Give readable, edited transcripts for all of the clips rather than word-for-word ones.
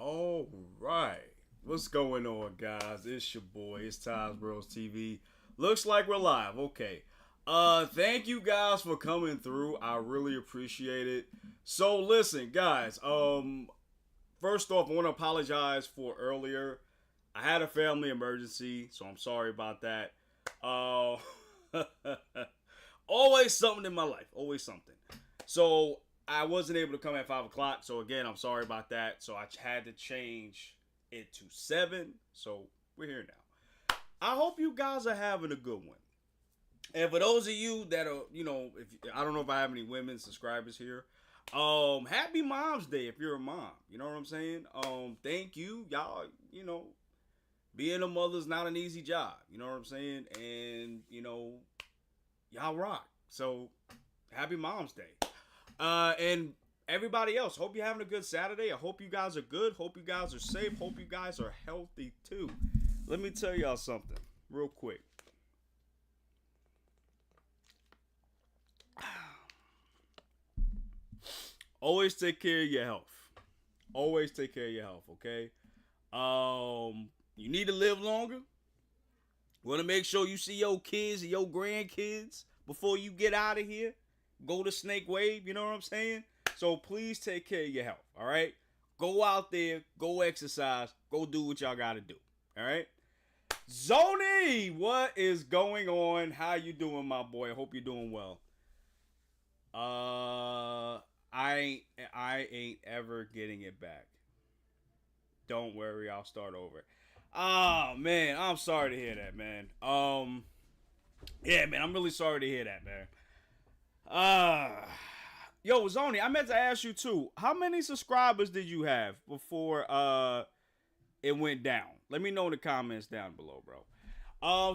All right. What's going on, guys? It's your boy. It's tais.worldtv. Looks like we're live. Okay. Thank you guys for coming through. I really appreciate it. So listen, guys, first off, I want to apologize for earlier. I had a family emergency, so I'm sorry about that. Uh Always something in my life. Always something. So I wasn't able to come at 5 o'clock. So again, I'm sorry about that. So I had to change it to 7. So we're here now. I hope you guys are having a good one. And for those of you that are, if I don't know if I have any women subscribers here. Happy Mom's Day if you're a mom. You know what I'm saying? Thank you. Y'all, being a mother's not an easy job. You know what I'm saying? And, y'all rock. So happy Mom's Day. And everybody else, hope you're having a good Saturday. I hope you guys are good. Hope you guys are safe. Hope you guys are healthy too. Let me tell y'all something real quick. Always take care of your health. Always take care of your health, okay? You need to live longer. Want to make sure you see your kids and your grandkids before you get out of here. Go to Snake Wave, you know what I'm saying? So please take care of your health, all right? Go out there, go exercise, go do what y'all got to do, all right? Zoni, what is going on? How you doing, my boy? I hope you're doing well. I ain't ever getting it back. Don't worry, I'll start over. Oh man, I'm sorry to hear that, man. Yeah, man, I'm really sorry to hear that, man. Yo, Zoni, I meant to ask you too. How many subscribers did you have before it went down? Let me know in the comments down below, bro.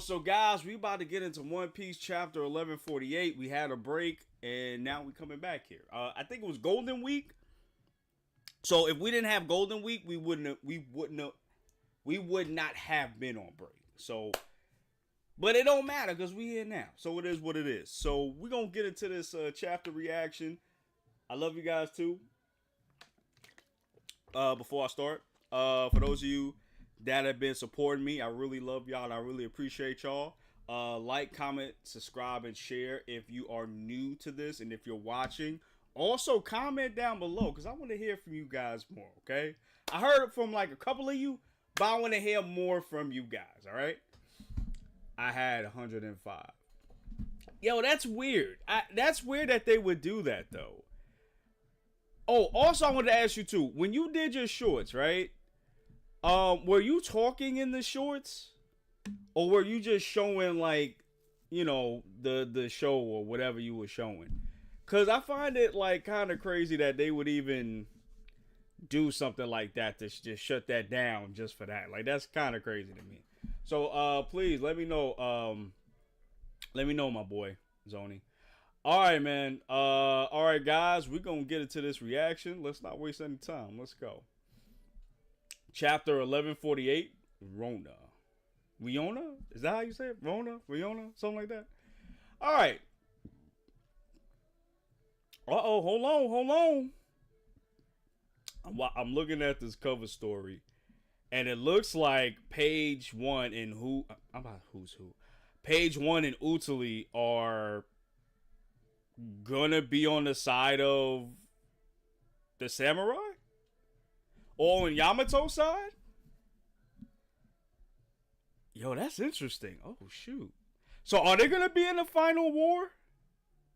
So guys, we about to get into One Piece chapter 1148. We had a break, and now we coming back here. I think it was Golden Week. So if we didn't have Golden Week, we would not have been on break. So, but it don't matter because we here now. So it is what it is. So we're gonna get into this chapter reaction. I love you guys too. Before I start, for those of you that have been supporting me, I really love y'all and I really appreciate y'all. Like, comment, subscribe, and share if you are new to this and if you're watching. Also, comment down below because I want to hear from you guys more, okay? I heard from like a couple of you, but I want to hear more from you guys, all right? I had 105. Yo, that's weird. That's weird that they would do that, though. Oh, also, I wanted to ask you, too. When you did your shorts, right? Were you talking in the shorts? Or were you just showing, like, the show or whatever you were showing? Because I find it, like, kind of crazy that they would even do something like that to just shut that down just for that. Like, that's kind of crazy to me. So, please, let me know, my boy, Zoni. All right, man. All right, guys, we're going to get into this reaction. Let's not waste any time. Let's go. Chapter 1148, Rona. Riona? Is that how you say it? Rona? Riona? Something like that? All right. Uh-oh, hold on. I'm looking at this cover story, and it looks like page 1 and who's who. Page 1 and Utali are gonna be on the side of the samurai? Or on Yamato's side? Yo, that's interesting. Oh, shoot. So are they gonna be in the final war?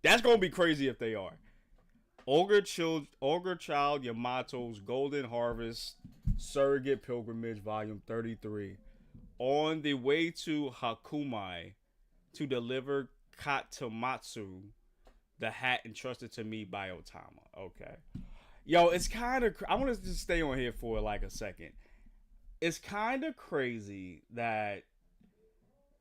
That's gonna be crazy if they are. Ogre Child Yamato's Golden Harvest Surrogate Pilgrimage Volume 33. On the way to Hakumai to deliver Katamatsu, the hat entrusted to me by Otama. Okay. Yo, it's kind of... I want to just stay on here for like a second. It's kind of crazy that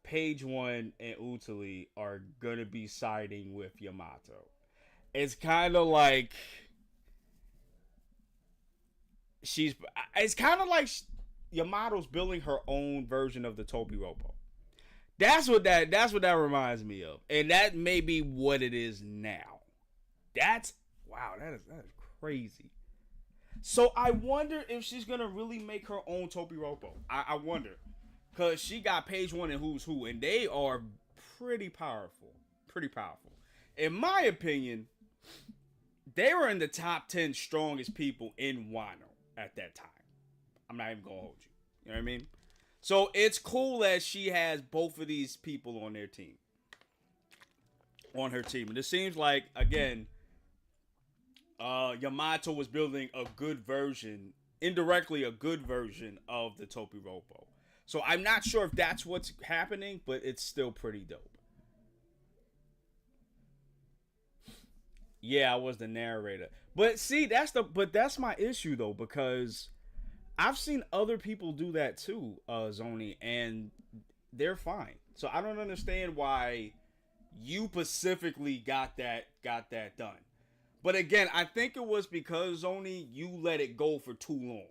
Page 1 and Utali are going to be siding with Yamato. It's kind of like... It's kind of like Yamato's building her own version of the Tobiropo. That's what that reminds me of. And that may be what it is now. Wow, that is crazy. So I wonder if she's gonna really make her own Topiropo. I wonder, cause she got page one in Who's Who, and they are pretty powerful. Pretty powerful. In my opinion, they were in the top 10 strongest people in Wano at that time. I'm not even gonna hold you. You know what I mean? So it's cool that she has both of these people on their team. On her team. And it seems like, again, Yamato was building a good version, indirectly a good version of the Topiropo. So I'm not sure if that's what's happening, but it's still pretty dope. Yeah, I was the narrator. But see, that's my issue though, because I've seen other people do that too, Zoni, and they're fine. So I don't understand why you specifically got that done. But again, I think it was because Zoni, you let it go for too long.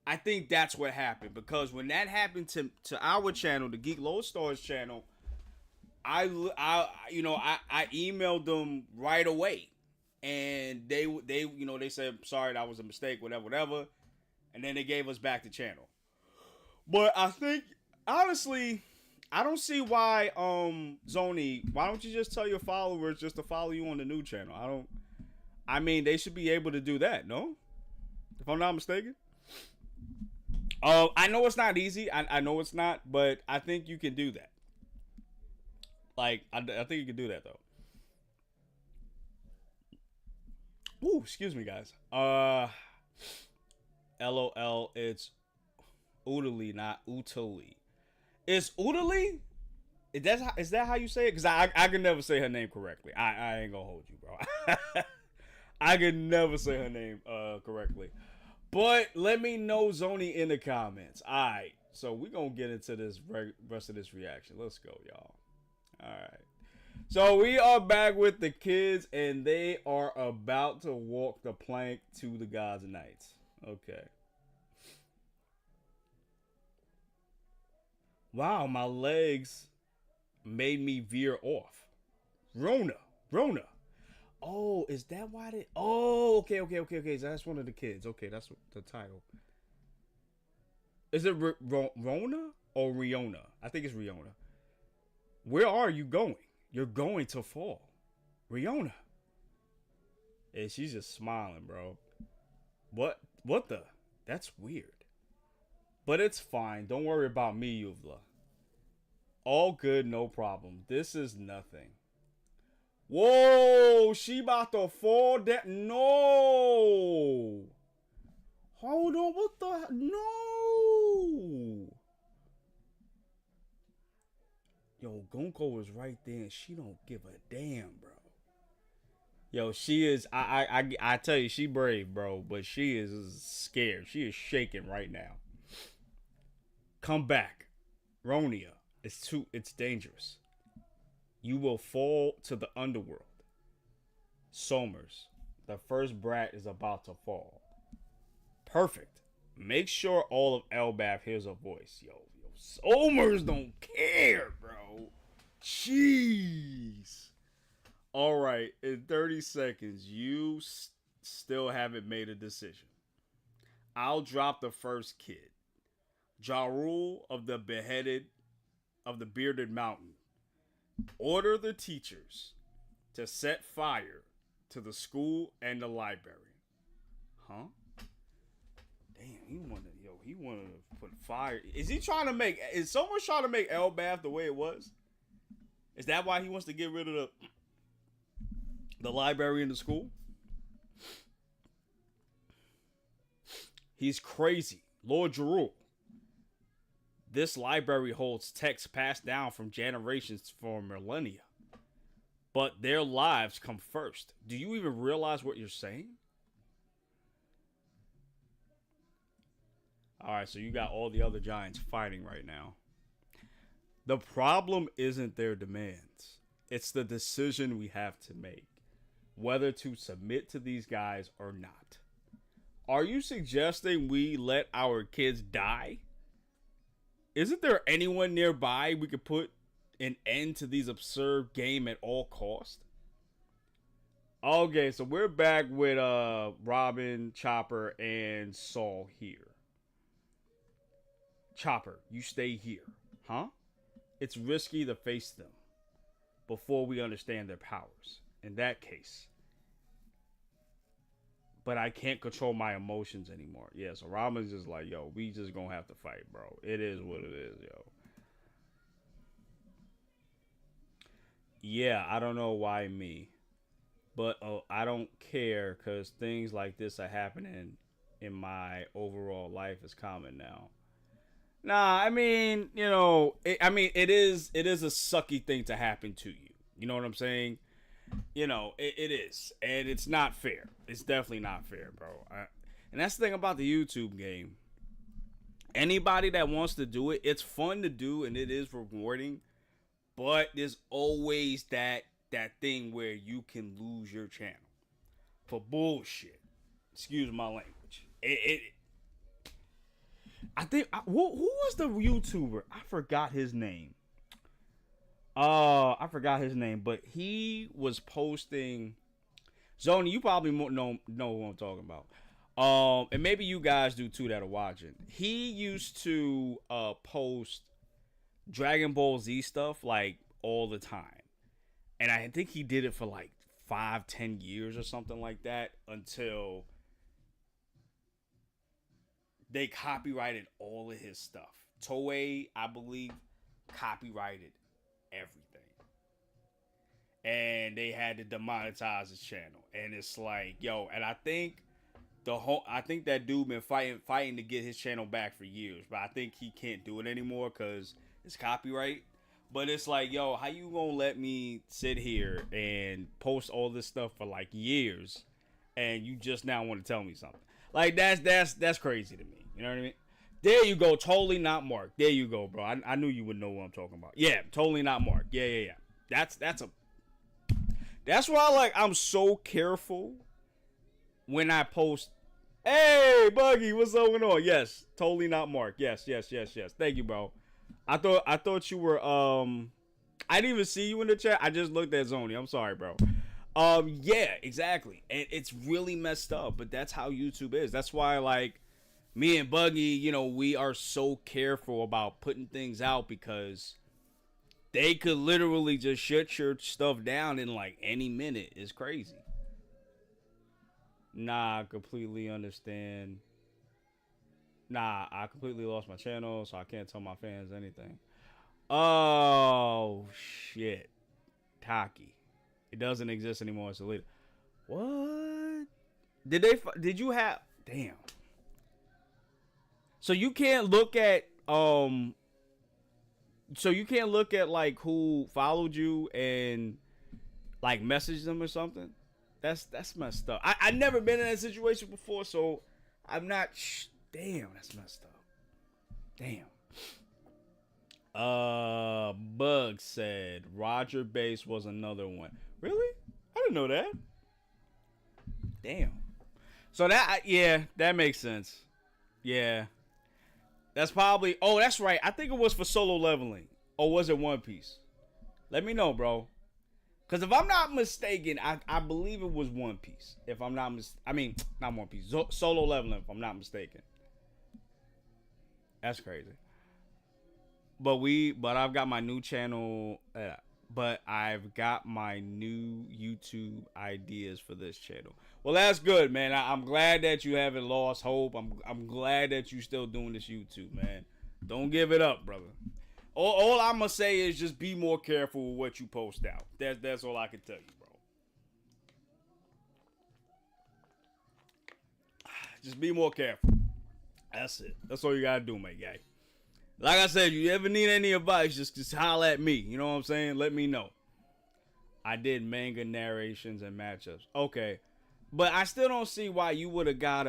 I think that's what happened, because when that happened to our channel, the Geek Lodestar's channel, I emailed them right away, and they said sorry, that was a mistake, whatever, and then they gave us back the channel. But I think honestly, I don't see why Zoni, why don't you just tell your followers just to follow you on the new channel? I mean, they should be able to do that, no? If I'm not mistaken. I know it's not easy. I know it's not, but I think you can do that. Like, I think you can do that, though. Ooh, excuse me, guys. LOL, it's Udali, not Utali. It's Udali? Is that how you say it? Because I can never say her name correctly. I ain't gonna hold you, bro. I can never say her name correctly. But let me know, Zoni, in the comments. Alright, so we're going to get into this rest of this reaction. Let's go, y'all. Alright. So we are back with the kids, and they are about to walk the plank to the gods and knights. Okay. Wow, my legs made me veer off. Rona. Oh, is that why they... Oh, okay. So that's one of the kids. Okay, that's the title. Is it Rona or Riona? I think it's Riona. Where are you going? You're going to fall. Riona. And she's just smiling, bro. What the? That's weird. But it's fine. Don't worry about me, Yuvla. All good, no problem. This is nothing. Whoa, she about to fall down. No. Hold on, what the? No. Yo, Gonko is right there, and she don't give a damn, bro. Yo, she is. I tell you, she brave, bro, but she is scared. She is shaking right now. Come back, Ronia. It's dangerous. You will fall to the underworld. Somers, the first brat is about to fall. Perfect. Make sure all of Elbaf hears her voice. Yo, Somers don't care, bro. Jeez. All right, in 30 seconds, you still haven't made a decision. I'll drop the first kid. Jarul of the bearded mountain. Order the teachers to set fire to the school and the library. Huh? Damn, he wanted to put fire. Is someone trying to make Elbaf the way it was? Is that why he wants to get rid of the library in the school? He's crazy. Lord Jarul. This library holds texts passed down from generations for millennia. But their lives come first. Do you even realize what you're saying? Alright, so you got all the other giants fighting right now. The problem isn't their demands. It's the decision we have to make. Whether to submit to these guys or not. Are you suggesting we let our kids die? Isn't there anyone nearby we could put an end to these absurd game at all cost? Okay, so we're back with Robin, Chopper, and Saul here. Chopper, you stay here. Huh? It's risky to face them before we understand their powers. In that case. But I can't control my emotions anymore. Yeah, so Robin's just like, yo, we just gonna have to fight, bro. It is what it is, yo. Yeah, I don't know why me. But I don't care because things like this are happening in my overall life is common now. Nah, I mean, it is a sucky thing to happen to you. You know what I'm saying? It is, and it's not fair. It's definitely not fair, bro. And that's the thing about the YouTube game. Anybody that wants to do it, it's fun to do, and it is rewarding. But there's always that thing where you can lose your channel for bullshit. Excuse my language. I think who was the YouTuber? I forgot his name. I forgot his name, but he was posting. Zoni, you probably know who I'm talking about. And maybe you guys do too that are watching. He used to post Dragon Ball Z stuff like all the time. And I think he did it for like 5-10 years or something like that until they copyrighted all of his stuff. Toei, I believe, copyrighted everything. And they had to demonetize his channel. And it's like, yo, and I think that dude been fighting to get his channel back for years, but I think he can't do it anymore because it's copyright. But it's like, yo, how you gonna let me sit here and post all this stuff for like years, and you just now want to tell me something? Like that's crazy to me. You know what I mean? There you go, totally not Mark. There you go, bro. I knew you would know what I'm talking about. Yeah, totally not Mark. Yeah. That's why I'm so careful when I post. Hey, Buggy, what's going on? Yes, totally not Mark. Yes. Thank you, bro. I thought you were I didn't even see you in the chat. I just looked at Zoni. I'm sorry, bro. Yeah, exactly. And it's really messed up, but that's how YouTube is. That's why me and Buggy, we are so careful about putting things out because they could literally just shut your stuff down in like any minute. It's crazy. Nah, I completely understand. Nah, I completely lost my channel, so I can't tell my fans anything. Oh, shit. Taki. It doesn't exist anymore. It's deleted. What? Did you have... Damn. So you can't look at, who followed you and, message them or something? That's messed up. I never been in that situation before, so I'm not... Damn, that's messed up. Damn. Bug said Roger Base was another one. Really? I didn't know that. Damn. So that makes sense. Yeah. That's probably... Oh, that's right. I think it was for solo leveling. Or was it One Piece? Let me know, bro. Because if I'm not mistaken, I believe it was One Piece. If I'm not not One Piece. Solo leveling, if I'm not mistaken. That's crazy. But I've got my new channel. But I've got my new YouTube ideas for this channel. Well, that's good, man. I'm glad that you haven't lost hope. I'm glad that you still doing this YouTube, man. Don't give it up, brother. All I'm gonna say is just be more careful with what you post out. That's all I can tell you, bro. Just be more careful. That's it. That's all you gotta do, my guy. Like I said, you ever need any advice, just holler at me. You know what I'm saying? Let me know. I did manga narrations and matchups. Okay. But I still don't see why you would have got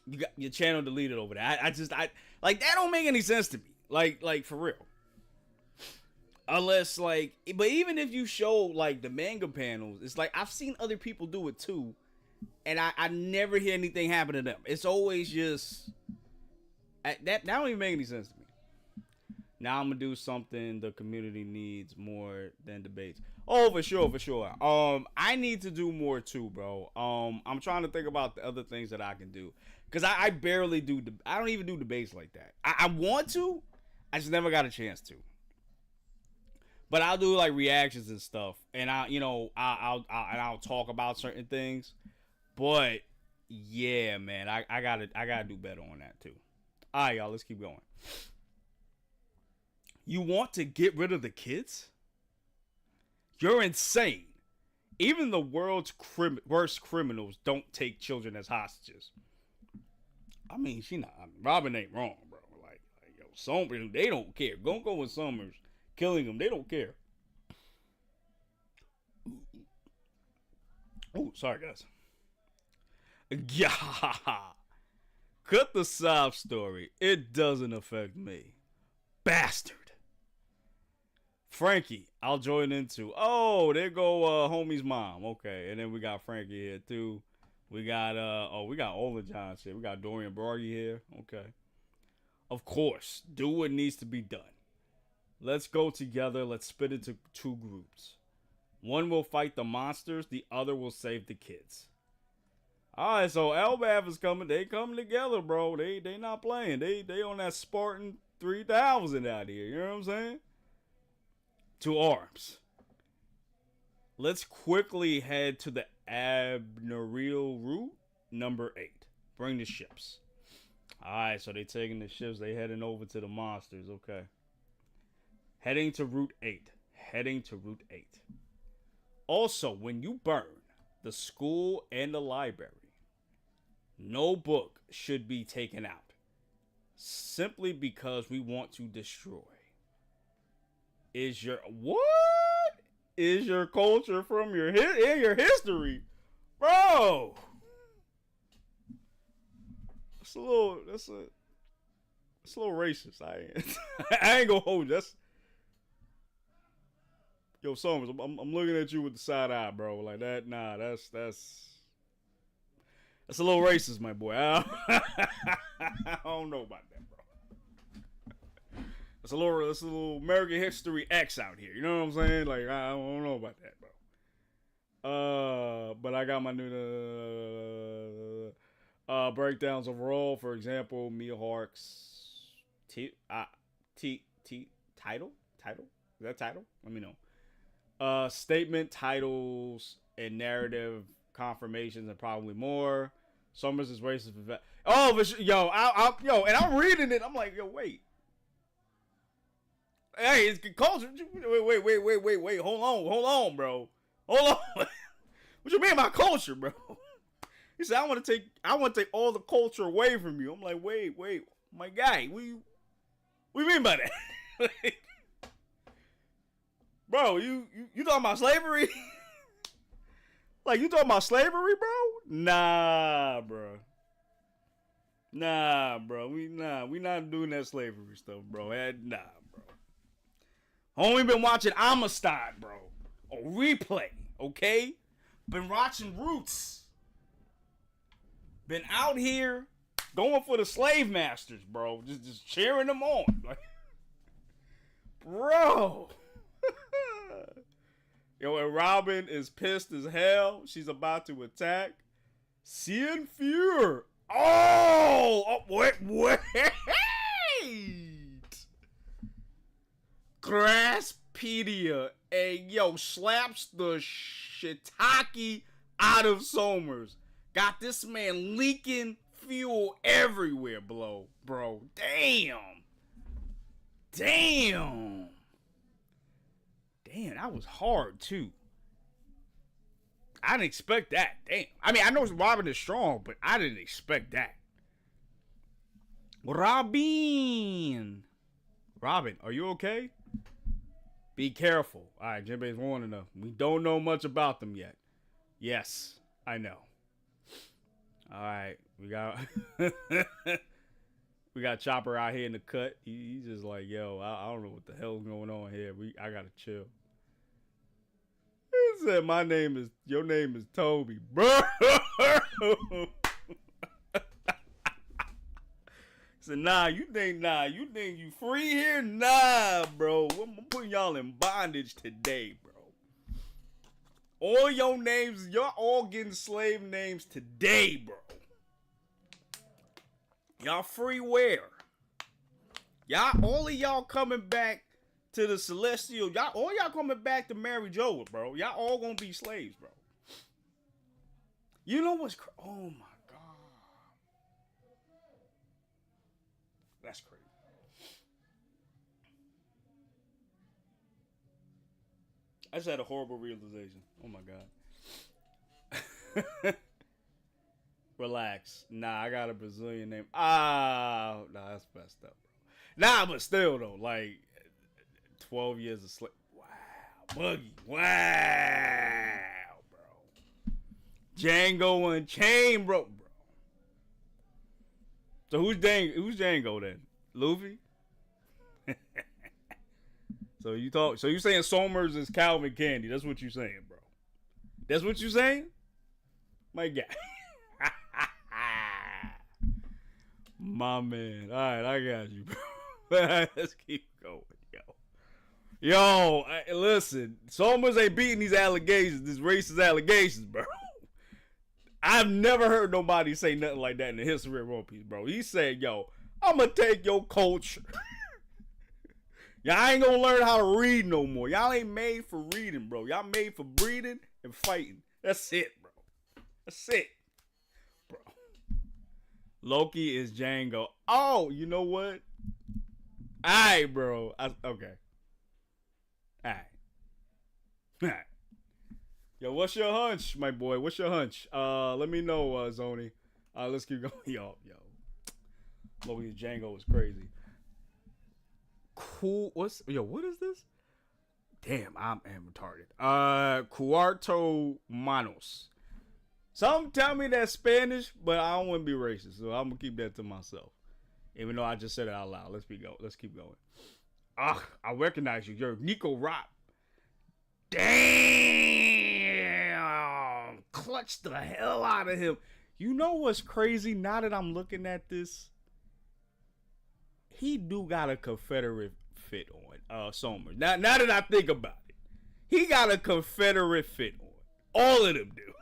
you got your channel deleted over there. I that don't make any sense to me. Like for real. Unless but even if you show the manga panels, it's like I've seen other people do it too. And I never hear anything happen to them. It's always just... That don't even make any sense to me. Now I'm gonna do something the community needs more than debates. Oh, for sure, for sure. I need to do more too, bro. I'm trying to think about the other things that I can do, cause I barely do. I don't even do debates like that. I want to, I just never got a chance to. But I'll do like reactions and stuff, and I'll talk about certain things. But yeah, man, I gotta do better on that too. All right, y'all, let's keep going. You want to get rid of the kids? You're insane. Even the world's worst criminals don't take children as hostages. I mean, Robin ain't wrong, bro. Like yo, Summers, they don't care. Don't go with Summers killing them. They don't care. Oh, sorry, guys. Yeah. Cut the sob story. It doesn't affect me. Bastard. Frankie, I'll join into. Oh, there go homie's mom. Okay, and then we got Frankie here too. We got we got all the Johns here. We got Dorian Broggy here. Okay. Of course, do what needs to be done. Let's go together. Let's split into two groups. One will fight the monsters. The other will save the kids. All right, so Elbaf is coming. They coming together, bro. They not playing. They on that Spartan 3000 out here. You know what I'm saying? To arms. Let's quickly head to the Abnereal route, number 8. Bring the ships. Alright, so they taking the ships. They heading over to the monsters. Okay. Heading to Route 8. Heading to Route 8. Also, when you burn the school and the library, no book should be taken out. Simply because we want to destroy. Is your culture from your history, bro? It's a little racist. I ain't gonna hold you. That's yo Summers. I'm looking at you with the side eye, bro. Like that. Nah, that's a little racist, my boy. I don't know about that, bro. It's a little American History X out here. You know what I'm saying? Like, I don't know about that, bro. But I got my new breakdowns overall. For example, Mia Hark's title? Is that title? Let me know. Statement, titles, and narrative confirmations, and probably more. Summers is racist. Oh, but yo, and I'm reading it. I'm like, yo, wait. Hey, it's culture. Wait. Hold on, bro. Hold on. What you mean by culture, bro? He said, I want to take all the culture away from you. I'm like, wait, my guy, what you mean by that? Bro, you talking about slavery? Like, you talking about slavery, bro? Nah, bro. We not doing that slavery stuff, bro. Nah, bro. Only been watching Amistad, bro. A replay, okay? Been watching Roots. Been out here going for the slave masters, bro. Just cheering them on. Like, bro. Yo, and Robin is pissed as hell. She's about to attack. Cien Fuhr. Oh, wait. Grasspedia. Hey, yo, slaps the shiitake out of Somers. Got this man leaking fuel everywhere, bro. Damn, that was hard, too. I didn't expect that. Damn. I mean, I know Robin is strong, but I didn't expect that. Robin, are you okay? Be careful. All right, Jinbei's warning them. We don't know much about them yet. Yes, I know. All right, we got Chopper out here in the cut. He's just like, yo, I don't know what the hell's going on here. I gotta chill. He said, your name is Toby, bro. So you think you free here? Nah, bro. I'm putting y'all in bondage today, bro. All your names, y'all all getting slave names today, bro. Y'all free where? All of y'all coming back to the celestial. All y'all coming back to Mary Jo, bro. Y'all all gonna be slaves, bro. You know what's oh my god. That's crazy. I just had a horrible realization. Oh my god. Relax. Nah, I got a Brazilian name. Nah, that's messed up, bro. Nah, but still though, like 12 years of slave. Wow, Buggy. Wow, bro. Django Unchained, bro. So who's Django then? Luffy? So you saying Somers is Calvin Candy? That's what you saying, bro. That's what you saying? My God. My man. All right, I got you, bro. Let's keep going, yo. Listen, Somers ain't beating these allegations, these racist allegations, bro. I've never heard nobody say nothing like that in the history of One Piece, bro. He said, yo, I'm going to take your culture. Y'all ain't going to learn how to read no more. Y'all ain't made for reading, bro. Y'all made for breeding and fighting. That's it, bro. That's it, bro. Loki is Django. Oh, you know what? All right, bro. Okay. All right. Yo, what's your hunch, my boy? What's your hunch? Let me know, Zoni. Let's keep going. Yo. Loki Django is crazy. Cool. What is this? Damn, I'm retarded. Cuarto Manos. Some tell me that's Spanish, but I don't want to be racist, so I'm gonna keep that to myself. Even though I just said it out loud. Let's keep going. I recognize you. You're Nico Rop. Damn! Clutched the hell out of him. You know what's crazy? Now that I'm looking at this, he do got a Confederate fit on. Somers. Now that I think about it, he got a Confederate fit on. All of them do.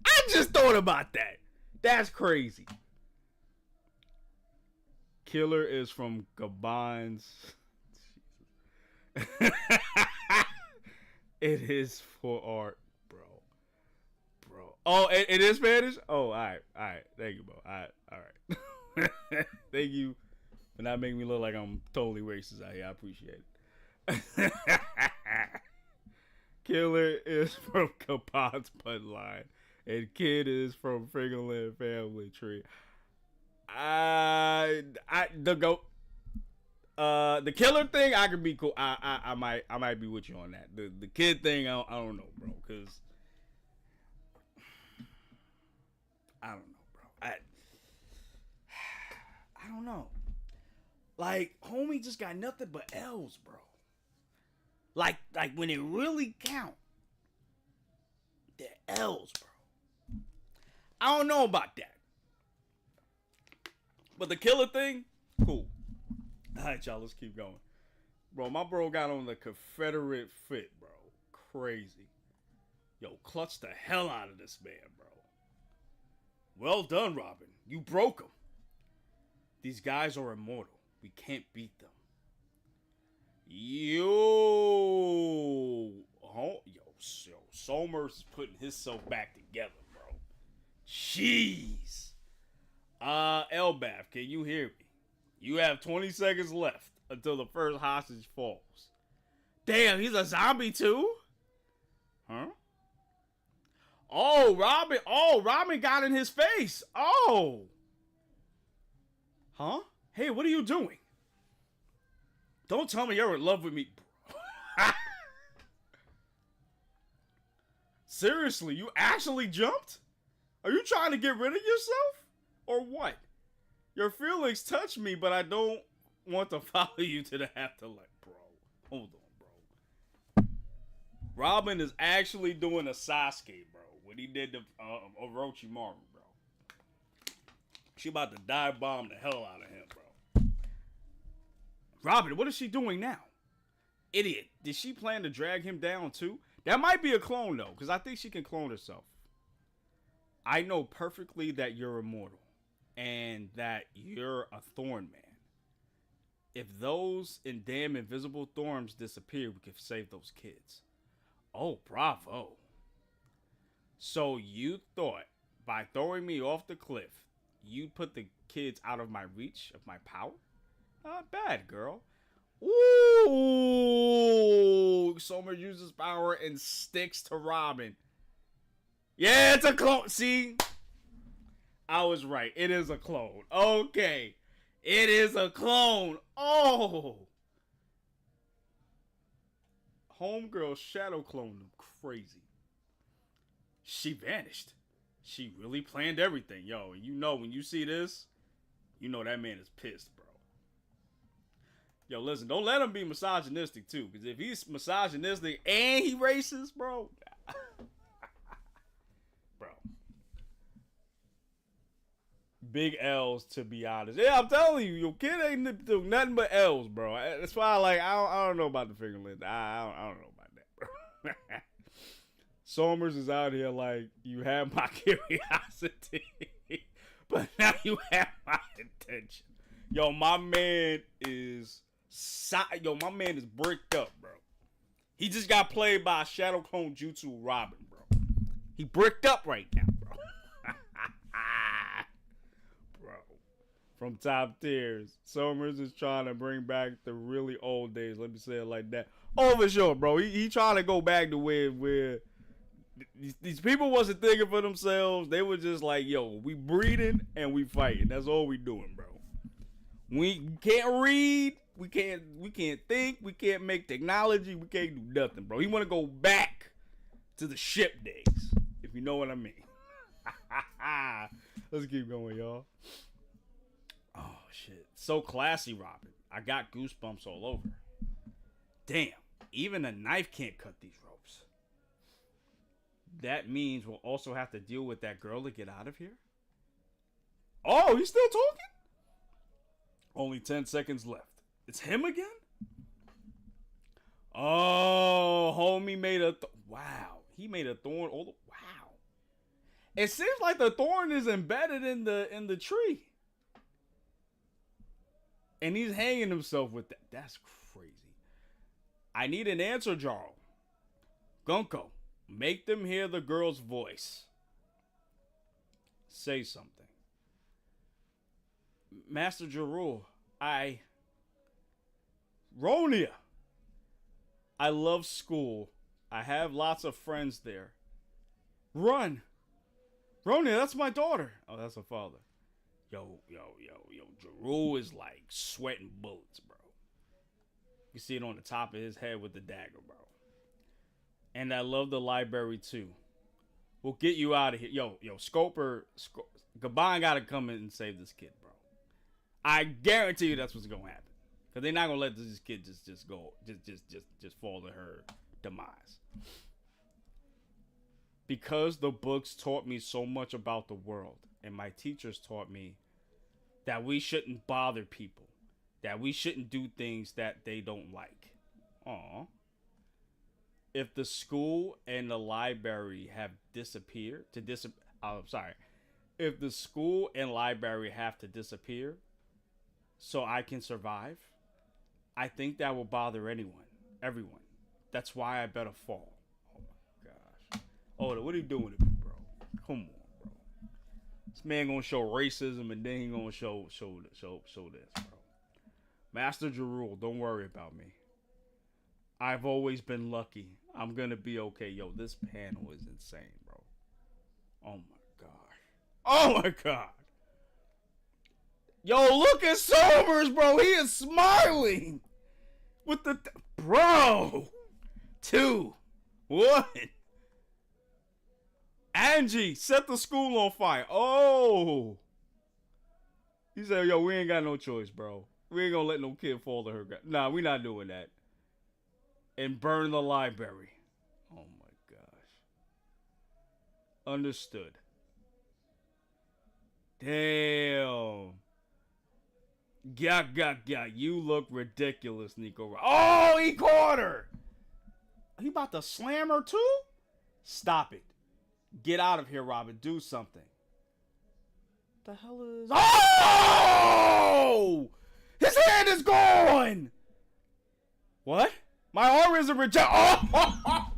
I just thought about that. That's crazy. Killer is from Gabon's. It is for art, bro. Oh, it is Spanish? Oh, all right. Thank you, bro. All right. Thank you for not making me look like I'm totally racist out here. I appreciate it. Killer is from Gabon's bloodline, and Kid is from Fingerland family tree. The killer thing, I could be cool. I might be with you on that. The kid thing, I don't know, bro. Cause I don't know, bro. I don't know. Like, homie just got nothing but L's, bro. Like when it really count, the L's, bro. I don't know about that. But the killer thing, cool. All right, y'all, let's keep going. Bro, my bro got on the Confederate fit, bro. Crazy. Yo, clutch the hell out of this man, bro. Well done, Robin. You broke him. These guys are immortal. We can't beat them. Yo, Somers putting himself back together, bro. Jeez. Elbath, can you hear me? You have 20 seconds left until the first hostage falls. Damn, he's a zombie too? Huh? Oh, Robin got in his face. Oh. Huh? Hey, what are you doing? Don't tell me you're in love with me. Seriously, you actually jumped? Are you trying to get rid of yourself? Or what? Your feelings touch me, but I don't want to follow you to the afterlife, bro. Hold on, bro. Robin is actually doing a Sasuke, bro. What he did to Orochimaru, bro. She about to dive bomb the hell out of him, bro. Robin, what is she doing now? Idiot. Did she plan to drag him down too? That might be a clone though, because I think she can clone herself. I know perfectly that you're immortal and that you're a thorn man. If those damn invisible thorns disappear, we could save those kids. Oh, bravo. So you thought by throwing me off the cliff, you'd put the kids out of my reach of my power? Not bad, girl. Ooh, Summer uses power and sticks to Robin. Yeah, it's a clone. See, I was right. It is a clone. Okay, it is a clone. Oh, homegirl shadow cloned him. Crazy. She vanished. She really planned everything, yo. You know when you see this, you know that man is pissed, bro. Yo, listen, don't let him be misogynistic, too. Because if he's misogynistic and he racist, bro. Bro. Big L's, to be honest. Yeah, I'm telling you, your kid ain't do nothing but L's, bro. That's why I don't know about the finger length. I don't know about that, bro. Somers is out here like, you have my curiosity, but now you have my attention. Yo, my man is bricked up, bro. He just got played by a Shadow Clone Jutsu Robin, bro. He bricked up right now, bro. Bro. From top tiers, Somers is trying to bring back the really old days. Let me say it like that. Oh, for sure, bro. He trying to go back to where these people wasn't thinking for themselves. They were just like, yo, we breeding and we fighting. That's all we doing, bro. We can't read. We can't think. We can't make technology. We can't do nothing, bro. He want to go back to the ship days, if you know what I mean. Let's keep going, y'all. Oh, shit. So classy, Robin. I got goosebumps all over. Damn. Even a knife can't cut these ropes. That means we'll also have to deal with that girl to get out of here. Oh, he's still talking? Only 10 seconds left. It's him again? Oh, homie made a... wow. He made a thorn. Wow. It seems like the thorn is embedded in the tree. And he's hanging himself with that. That's crazy. I need an answer, Jarl. Gunko, make them hear the girl's voice. Say something. Master Jarul, Ronia. I love school. I have lots of friends there. Run. Ronia, that's my daughter. Oh, that's her father. Yo. Jarul is like sweating bullets, bro. You see it on the top of his head with the dagger, bro. And I love the library too. We'll get you out of here. Yo, Gabon gotta come in and save this kid, bro. I guarantee you that's what's gonna happen. Cause they're not gonna let this kid just go, just fall to her demise. Because the books taught me so much about the world, and my teachers taught me that we shouldn't bother people, that we shouldn't do things that they don't like. Aw. If the school and the library have disappeared if the school and library have to disappear so I can survive, I think that will bother everyone. That's why I better fall. Oh my gosh. Oh, what are you doing to me, bro? Come on, bro. This man gonna show racism and then he gonna show this, bro. Master Jarul, don't worry about me. I've always been lucky. I'm gonna be okay. Yo, this panel is insane, bro. Oh my gosh. Oh my god. Yo, look at Somers, bro. He is smiling. With the... bro. 2, 1. Angie, set the school on fire. Oh. He said, yo, we ain't got no choice, bro. We ain't gonna let no kid fall to her. Nah, we not doing that. And burn the library. Oh my gosh. Understood. Damn. Yeah. You look ridiculous, Nico. Oh, he caught her. He about to slam her too? Stop it. Get out of here, Robin. Do something. What the hell is... Oh! His hand is gone! What? My arm isn't reject... Oh,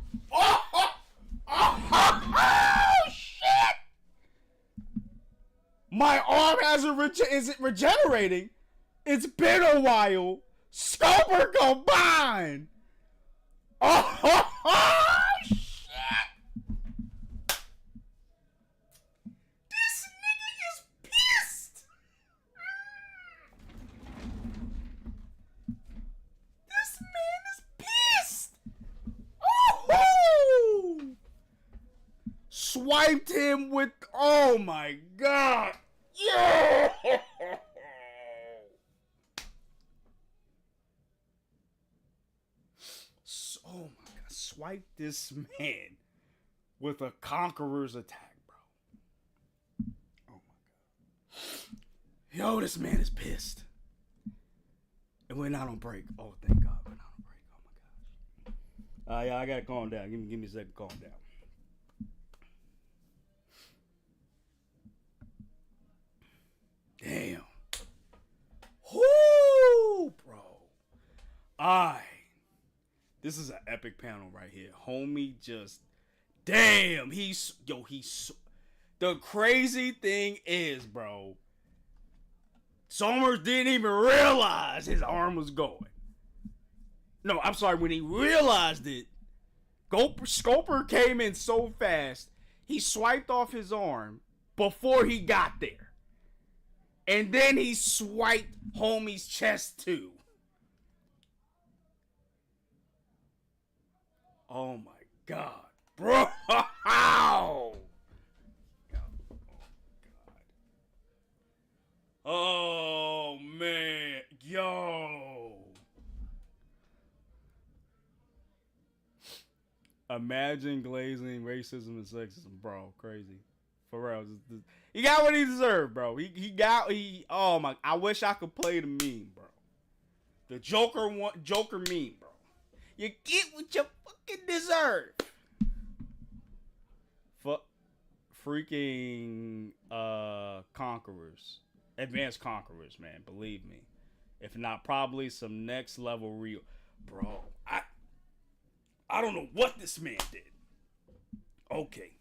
shit! My arm isn't regenerating. It's been a while. Scoper combined. Oh, shit! This nigga is pissed. This man is pissed. Oh! Swiped him with... Oh my god. Yeah! Oh my god. Swiped this man with a conqueror's attack, bro. Oh my god. Yo, this man is pissed. And we're not on break. Oh, thank god we're not on break. Oh my gosh. Yeah, I gotta calm down. Give me a second to calm down. Damn. Whoo, bro. This is an epic panel right here. Homie just, damn, the crazy thing is, bro, Somers didn't even realize his arm was going. No, I'm sorry, when he realized it, Scoper came in so fast, he swiped off his arm before he got there. And then he swiped homie's chest too. Oh my god, bro! Oh god! Oh man, yo! Imagine glazing racism and sexism, bro. Crazy, for real. He got what he deserved, bro. Oh my! I wish I could play the meme, bro. The Joker meme, bro. You get what you fucking deserve. Freaking conquerors, advanced conquerors, man. Believe me, if not, probably some next level real, bro. I don't know what this man did. Okay,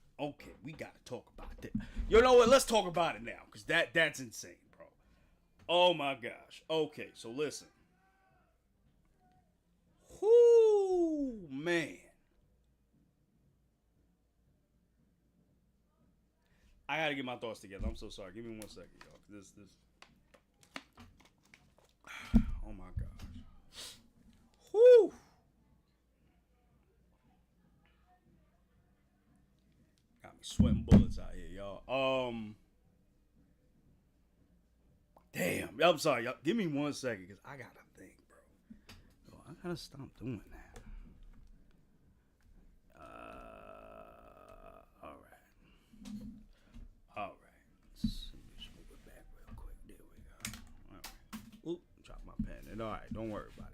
we gotta talk about that. You know what? Let's talk about it now, cause that's insane, bro. Oh my gosh. Okay, so listen. Whoo, man. I gotta get my thoughts together. I'm so sorry. Give me 1 second, y'all. This. Oh my gosh. Whoo. Got me sweating bullets out here, y'all. Damn. I'm sorry, y'all. Give me 1 second, cause I gotta think, bro. I gotta stop doing that. All right. Let's move it back real quick. There we go. All right. Oop, drop my pen. And all right, don't worry about it.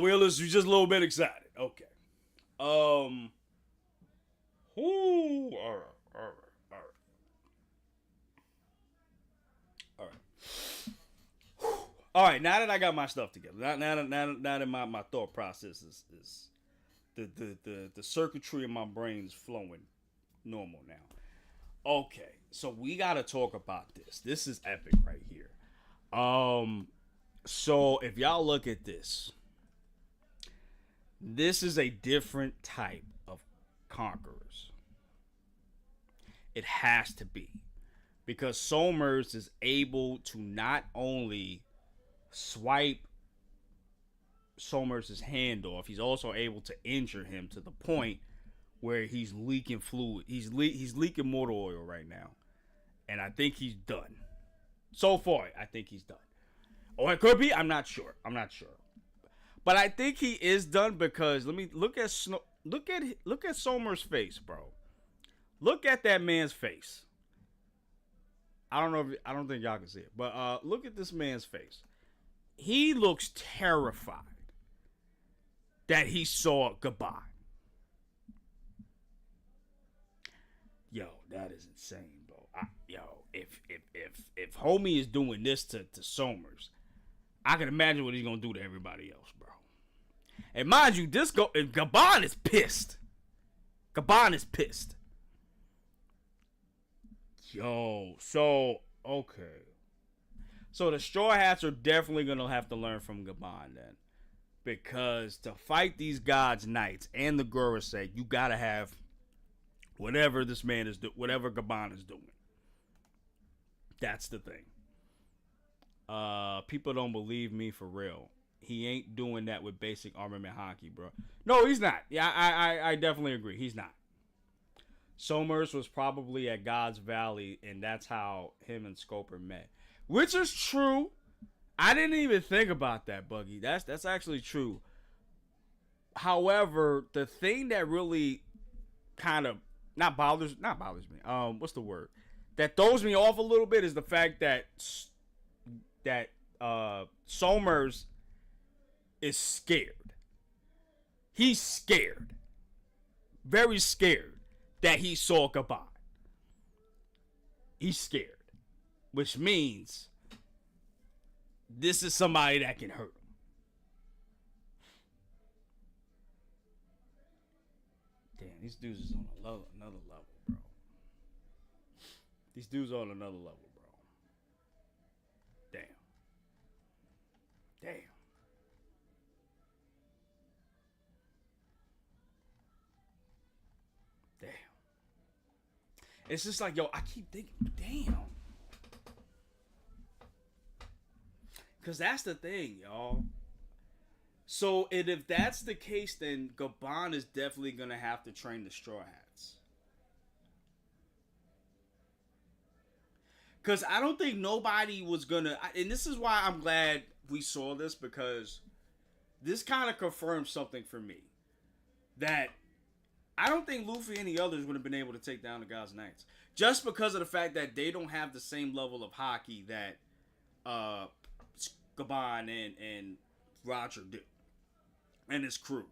We're just a little bit excited. Okay. Ooh, all right. All right, now that I got my stuff together, now that my thought process is the circuitry in my brain is flowing normal now. Okay, so we gotta talk about this. This is epic right here. So if y'all look at this is a different type of conquerors. It has to be, because Somers is able to not only swipe Somers' hand off, he's also able to injure him to the point where he's leaking fluid. He's leaking motor oil right now. And I think he's done. So far, I think he's done. Or it could be, I'm not sure. But I think he is done, because let me look at Somers' face, bro. Look at that man's face. I don't know if I don't think y'all can see it, but look at this man's face. He looks terrified that he saw goodbye. Yo, that is insane, bro. If homie is doing this to Somers, I can imagine what he's gonna do to everybody else, bro. And mind you, Gabon is pissed. Gabon is pissed. Yo, so okay. So the Straw Hats are definitely gonna have to learn from Gabon then. Because to fight these gods knights and the Gurus say, you gotta have whatever this man is doing, whatever Gabon is doing. That's the thing. People don't believe me for real. He ain't doing that with basic armament haki, bro. No, he's not. Yeah, I definitely agree. He's not. Somers was probably at God's Valley, and that's how him and Scoper met. Which is true. I didn't even think about that, Buggy. That's actually true. However, the thing that really kind of not bothers me. What's the word? That throws me off a little bit is the fact that Somers is scared. He's scared. Very scared that he saw Gabon. He's scared. Which means this is somebody that can hurt him. Damn, these dudes is on another level, bro. These dudes are on another level, bro. Damn. Damn. Damn. It's just like, yo, I keep thinking, damn. Because that's the thing, y'all. So, and if that's the case, then Gabon is definitely going to have to train the Straw Hats. Because I don't think nobody was going to... And this is why I'm glad we saw this, because this kind of confirms something for me. That I don't think Luffy and the others would have been able to take down the God's Knights. Just because of the fact that they don't have the same level of haki that Gabon and Roger do. And his crew.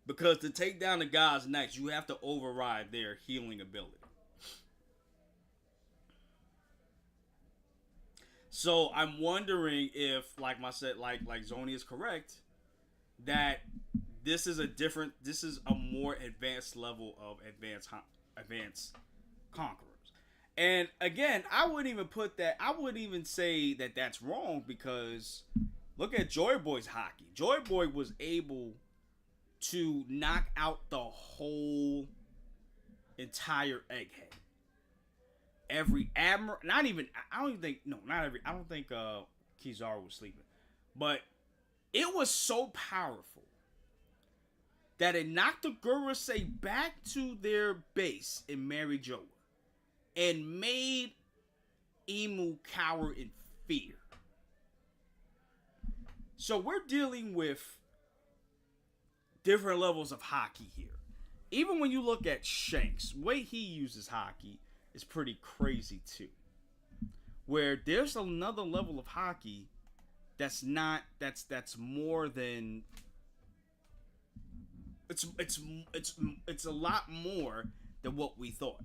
Because to take down the God's Knights, you have to override their healing ability. So I'm wondering if, like Zoni is correct, that this is a more advanced level of advanced conquerors. And again, I wouldn't even say that that's wrong, because look at Joyboy's haki. Joyboy was able to knock out the whole entire egghead. Every admiral, I don't think Kizaru was sleeping. But it was so powerful that it knocked the Gurusei back to their base in Marijoa and made Imu cower in fear. So we're dealing with different levels of haki here. Even when you look at Shanks, the way he uses haki is pretty crazy too. Where there's another level of haki that's more than it's a lot more than what we thought.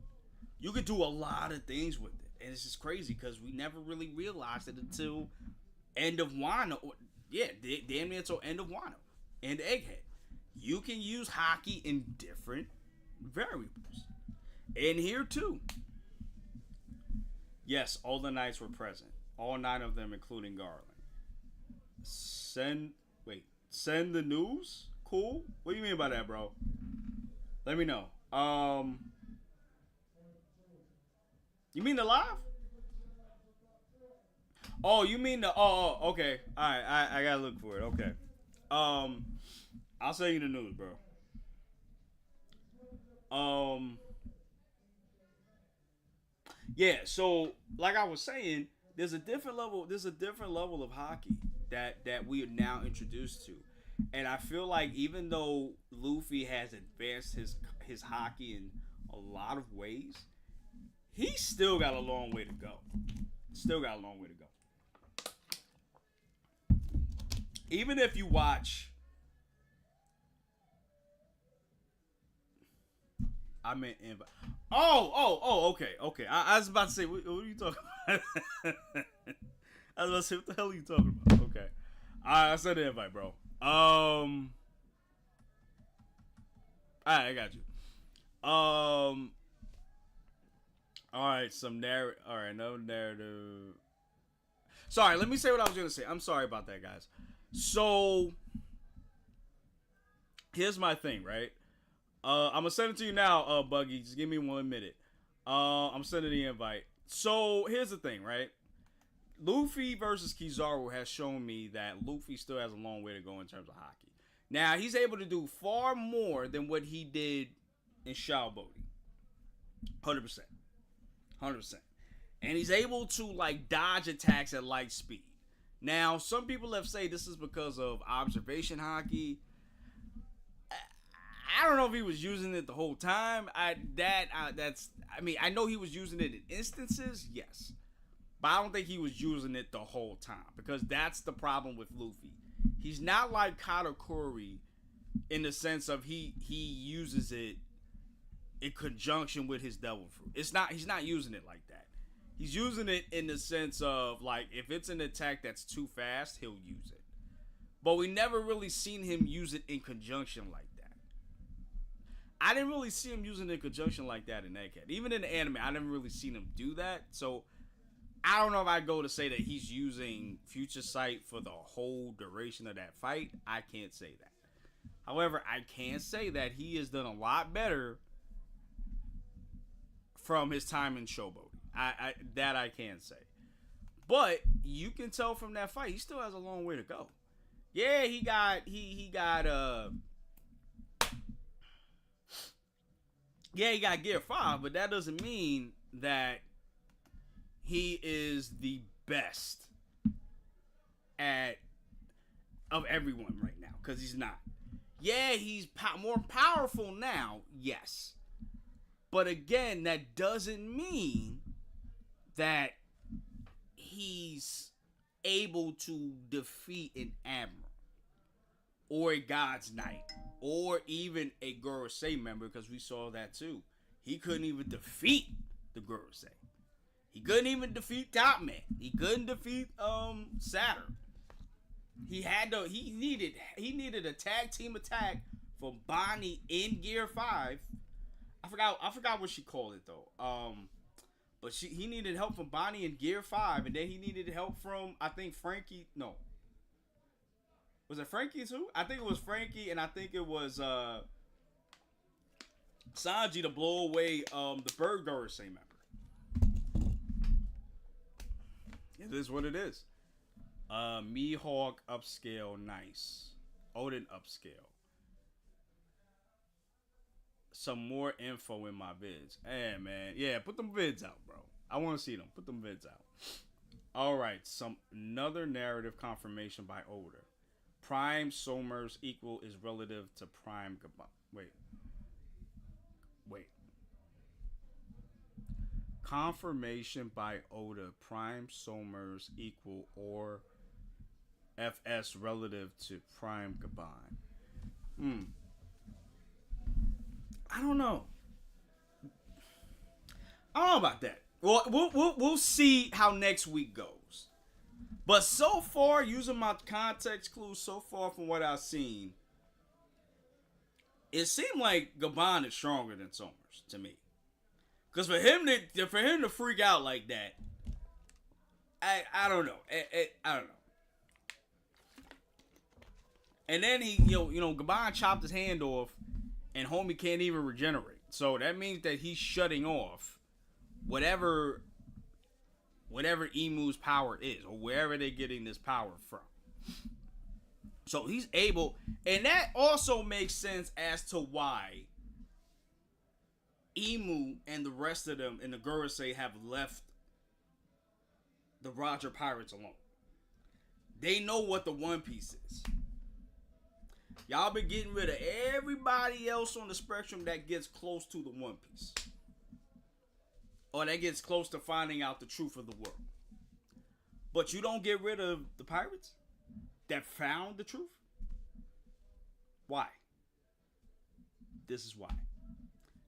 You could do a lot of things with it, and it's just crazy because we never really realized it until end of Wano. Yeah, damn near until end of Wano and Egghead. You can use haki in different variables, and here too. Yes, all the knights were present. All 9 of them, including Garland. Send the news? Cool. What do you mean by that, bro? Let me know. You mean the live? Oh, you mean the... Oh, okay. Alright, I gotta look for it. Okay. I'll send you the news, bro. Yeah, so like I was saying, there's a different level of haki that we are now introduced to. And I feel like even though Luffy has advanced his haki in a lot of ways, he's still got a long way to go. Still got a long way to go. Even if you watch, I meant invite. Okay. I was about to say, what are you talking about? I was about to say, what the hell are you talking about? Okay, I said the invite, bro. All right, I got you. All right, some narrative. All right, no narrative. Sorry, let me say what I was gonna say. I'm sorry about that, guys. So here's my thing, right? I'm gonna send it to you now, Buggy. Just give me 1 minute. I'm sending the invite. So here's the thing, right? Luffy versus Kizaru has shown me that Luffy still has a long way to go in terms of haki. Now he's able to do far more than what he did in Shaobodi. 100%. 100%. And he's able to like dodge attacks at light speed. Now, some people have said this is because of observation haki. I don't know if he was using it the whole time. I know he was using it in instances, yes. But I don't think he was using it the whole time. Because that's the problem with Luffy. He's not like katakuri in the sense of he uses it in conjunction with his devil fruit. He's not using it like that. He's using it in the sense of, like, if it's an attack that's too fast, he'll use it. But we never really seen him use it in conjunction like that. I didn't really see him using it in conjunction like that in Egghead. Even in the anime, I never really seen him do that. So, I don't know if I'd go to say that he's using Future Sight for the whole duration of that fight. I can't say that. However, I can say that he has done a lot better from his time in Showboat. I can say. But you can tell from that fight, he still has a long way to go. Yeah, he got Gear 5, but that doesn't mean that he is the best of everyone right now, because he's not. Yeah, he's more powerful now, yes. But again, that doesn't mean that he's able to defeat an admiral or a God's Knight or even a Gorosei member, because we saw that too. He couldn't even defeat the Gorosei. He couldn't even defeat Top Man. He couldn't defeat Saturn. He needed a tag team attack from Bonnie in Gear 5. I forgot what she called it though. But he needed help from Bonnie in Gear 5, and then he needed help from, I think, Frankie. No. Was it Frankie too? I think it was Frankie, and I think it was Sanji to blow away the Bird Gorosei member. It is what it is. Mihawk upscale, nice. Odin upscale. Some more info in my vids. Hey, man. Yeah, put them vids out, bro. I want to see them. Put them vids out. All right. Another narrative confirmation by Oda. Prime Somers equal is relative to Prime Gabon. Wait. Confirmation by Oda. Prime Somers equal or FS relative to Prime Gabon. I don't know. I don't know about that. Well, we'll see how next week goes. But so far, using my context clues, so far from what I've seen, it seemed like Gabon is stronger than Somers to me. Because for him to freak out like that, I don't know. I don't know. And then Gabon chopped his hand off, and homie can't even regenerate. So that means that he's shutting off whatever Emu's power is, or wherever they're getting this power from. So he's able, and that also makes sense as to why Emu and the rest of them in the Gorosei have left the Roger Pirates alone. They know what the One Piece is. Y'all been getting rid of everybody else on the spectrum that gets close to the One Piece. Or that gets close to finding out the truth of the world. But you don't get rid of the pirates that found the truth? Why? This is why.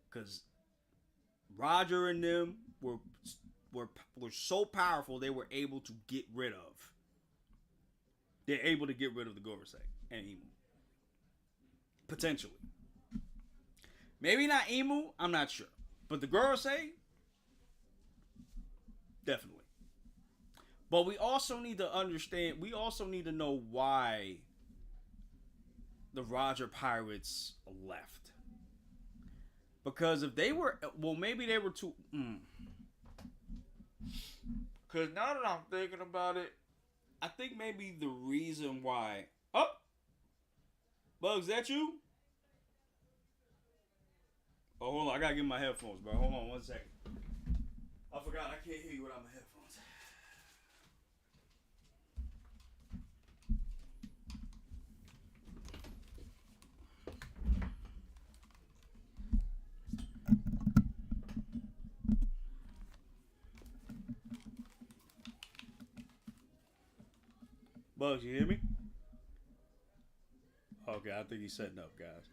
Because Roger and them were so powerful they were able to get rid of. They're able to get rid of the Gorosei and Emu. Potentially. Maybe not Emu, I'm not sure. But the Gorosei, definitely. But we also need to understand, we also need to know why the Roger Pirates left. Because if they were, well, maybe they were too. Because now that I'm thinking about it, I think maybe the reason why. Oh! Bugs, that you? Oh, hold on. I gotta get my headphones, bro. Hold on 1 second. I forgot I can't hear you without my headphones. Bugs, you hear me? Okay, I think he's setting up, guys.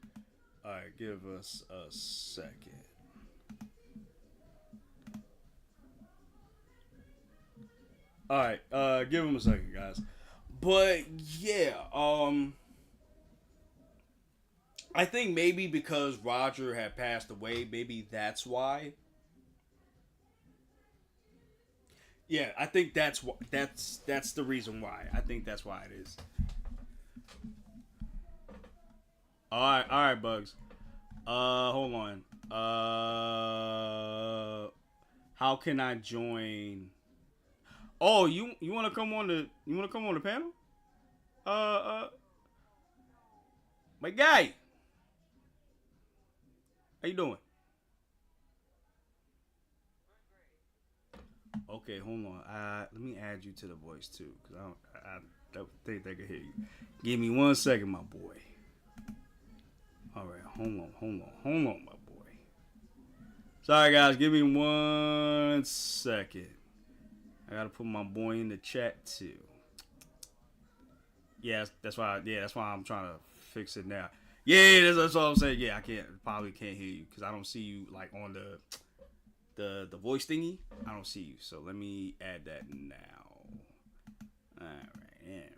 Alright, give us a second. Alright, give him a second, guys. But yeah, I think maybe because Roger had passed away, maybe that's why. Yeah, I think that's the reason why. I think that's why it is. All right, Bugs. Hold on. How can I join? Oh, you want to come on the panel? Uh, my guy. How you doing? Okay, hold on. Let me add you to the voice too, cause I don't think they can hear you. Give me 1 second, my boy. All right, hold on, my boy. Sorry, guys. Give me 1 second. I gotta put my boy in the chat too. Yeah, that's why. Yeah, that's why I'm trying to fix it now. Yeah, that's all I'm saying. Yeah, probably can't hear you because I don't see you like on the voice thingy. I don't see you. So let me add that now. All right, okay.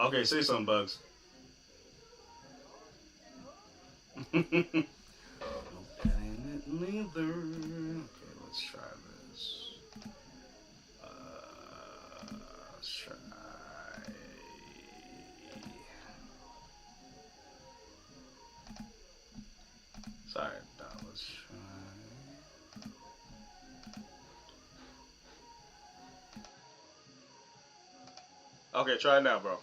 Okay, say something, Bugs. Okay, let's try this. Let's try. Sorry, let's try. Okay, try it now, bro.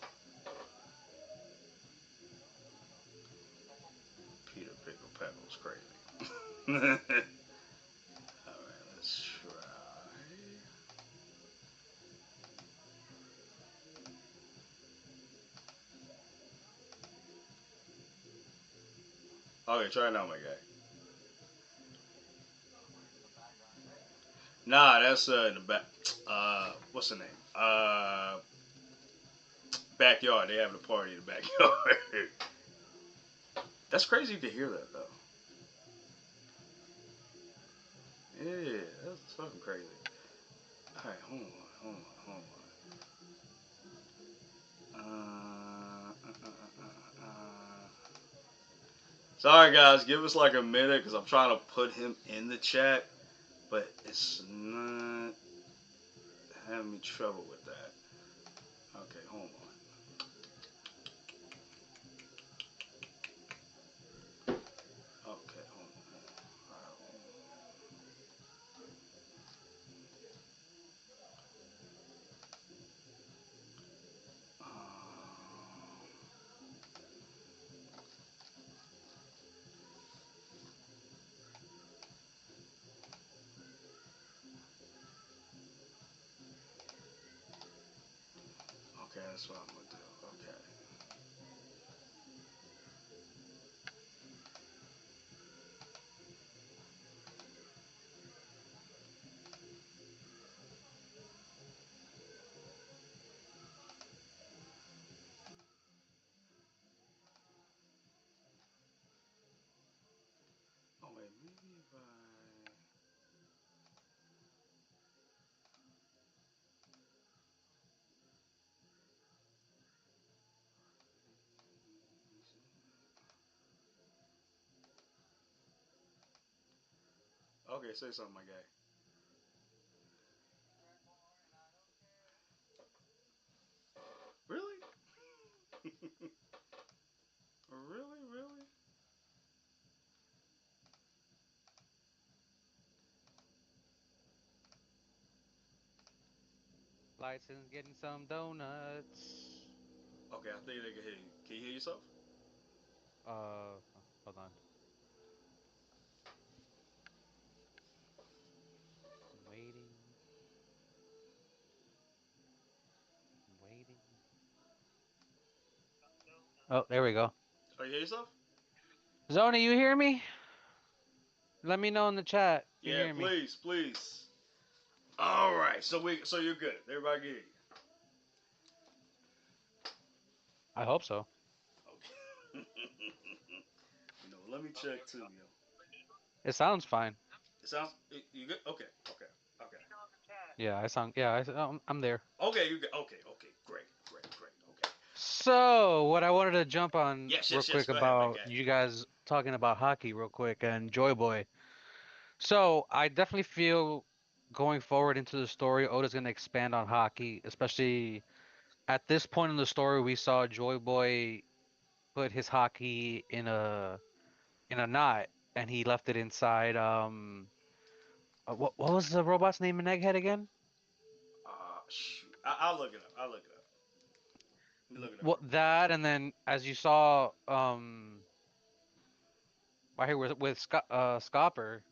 Peter Pickle Pebble's crazy. Alright, let's try. Okay, try it now, my guy. Nah, that's in the back. What's the name? Backyard. They having a party in the backyard. That's crazy to hear that though. Yeah, that's fucking crazy. All right, hold on. Sorry guys, give us like a minute because I'm trying to put him in the chat, but it's not having me trouble with that. Okay, hold on. Okay, hold on. That's what I'm gonna do. Okay. Oh wait, maybe if I. Okay, say something, my guy. Really? Really? Really? License getting some donuts. Okay, I think they can hear you. Can you hear yourself? Hold on. I'm waiting. I'm waiting. Oh, there we go. Oh, you hear yourself? Zoni, you hear me? Let me know in the chat if you Yeah, hear me. please, please. All right, so you're good. Everybody can hear I hope so. you. Okay. Let me check too, yo. It sounds fine. It sounds you good? Okay, okay, okay. Yeah, I sound. Yeah, I'm there. Okay, you good? Okay, okay, great, great, great. Okay. So, what I wanted to jump on Yes, real yes, yes. quick Go ahead, my about guy. you guys talking about hockey real quick and joyboy. So, I definitely feel going forward into the story, Oda's going to expand on hockey, especially at this point in the story. We saw joyboy put his hockey in a knot and he left it inside. What was the robot's name in Egghead again? Shoot. I'll look it up. I'll look it up. Let me look it up What real quick. that and then as you saw, right here with Scopper,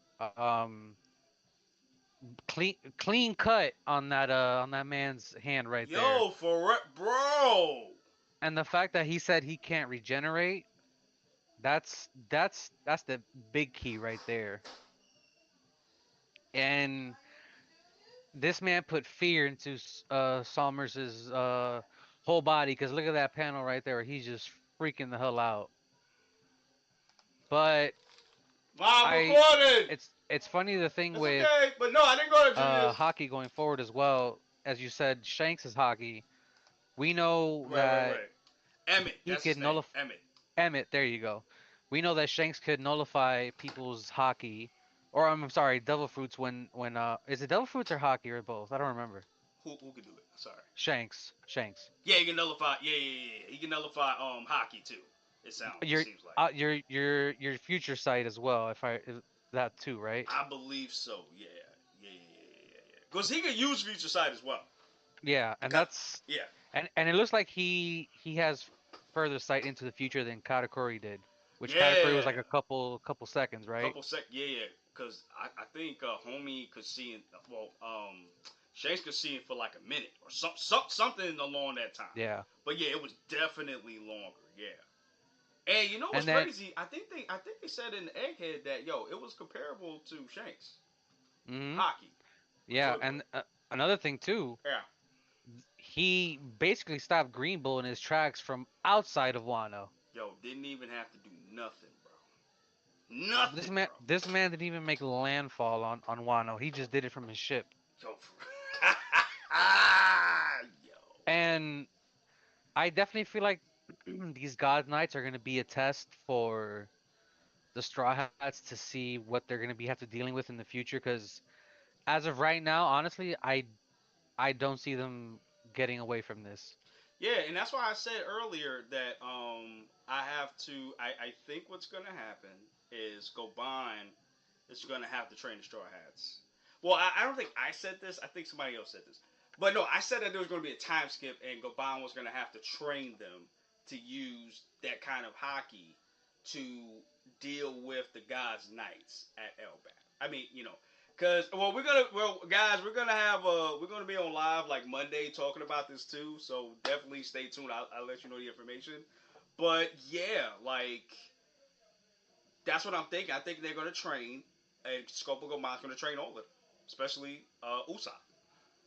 clean cut on that man's hand right there. Yo, bro. And the fact that he said he can't regenerate, that's the big key right there. And this man put fear into Sommers's whole body because look at that panel right there. He's just freaking the hell out. But I'm I, recording. it's funny the thing It's with okay, but no, I didn't go to Julius. hockey going forward as well. As you said, Shanks is hockey. We know Right, right, that right. Emmett, he that's could his name. nullify Emmett. Emmett. There you go. We know that Shanks could nullify people's hockey, or I'm sorry, devil fruits when is it devil fruits or hockey or both? I don't remember. Who can do it? Sorry. Shanks. Yeah, he can nullify. Yeah, yeah, yeah. Yeah. He can nullify hockey too. It Your seems like. your future sight as well. If that too, right? I believe so. Yeah, yeah, yeah, yeah, yeah. Because he can use future sight as well. Yeah, and Because that's yeah, and it looks like he has further sight into the future than Katakuri did, which Katakuri was yeah. like a couple seconds, right? Yeah, yeah. Because I think homie could see it. Well, Shanks could see it for like a minute or something along that time. Yeah, But yeah, it was definitely longer. Yeah. And you know what's and then crazy? I think they said in the Egghead that it was comparable to Shanks hmm hockey or yeah, Joy Boy. and another thing too, Yeah. he basically stopped Green Bull in his tracks from outside of Wano. Yo, didn't even have to do nothing, bro. Nothing, bro. This man didn't even make landfall on Wano. He just did it from his ship. Yo, yo. And I definitely feel like these God Knights are going to be a test for the Straw Hats to see what they're going to be have to dealing with in the future. Because as of right now, honestly, I don't see them getting away from this. Yeah, and that's why I said earlier that I think what's gonna happen is Goban is gonna have to train the Straw Hats. Well, I don't think I said this. I think somebody else said this. But no, I said that there was gonna be a time skip and Goban was gonna have to train them to use that kind of hockey to deal with the God's Knights at Elbap. I mean, Cause guys, we're gonna be on live like Monday talking about this too. So definitely stay tuned. I'll let you know the information. But yeah, like that's what I'm thinking. I think they're gonna train, and Scopogomon's gonna train all of them, especially Usopp,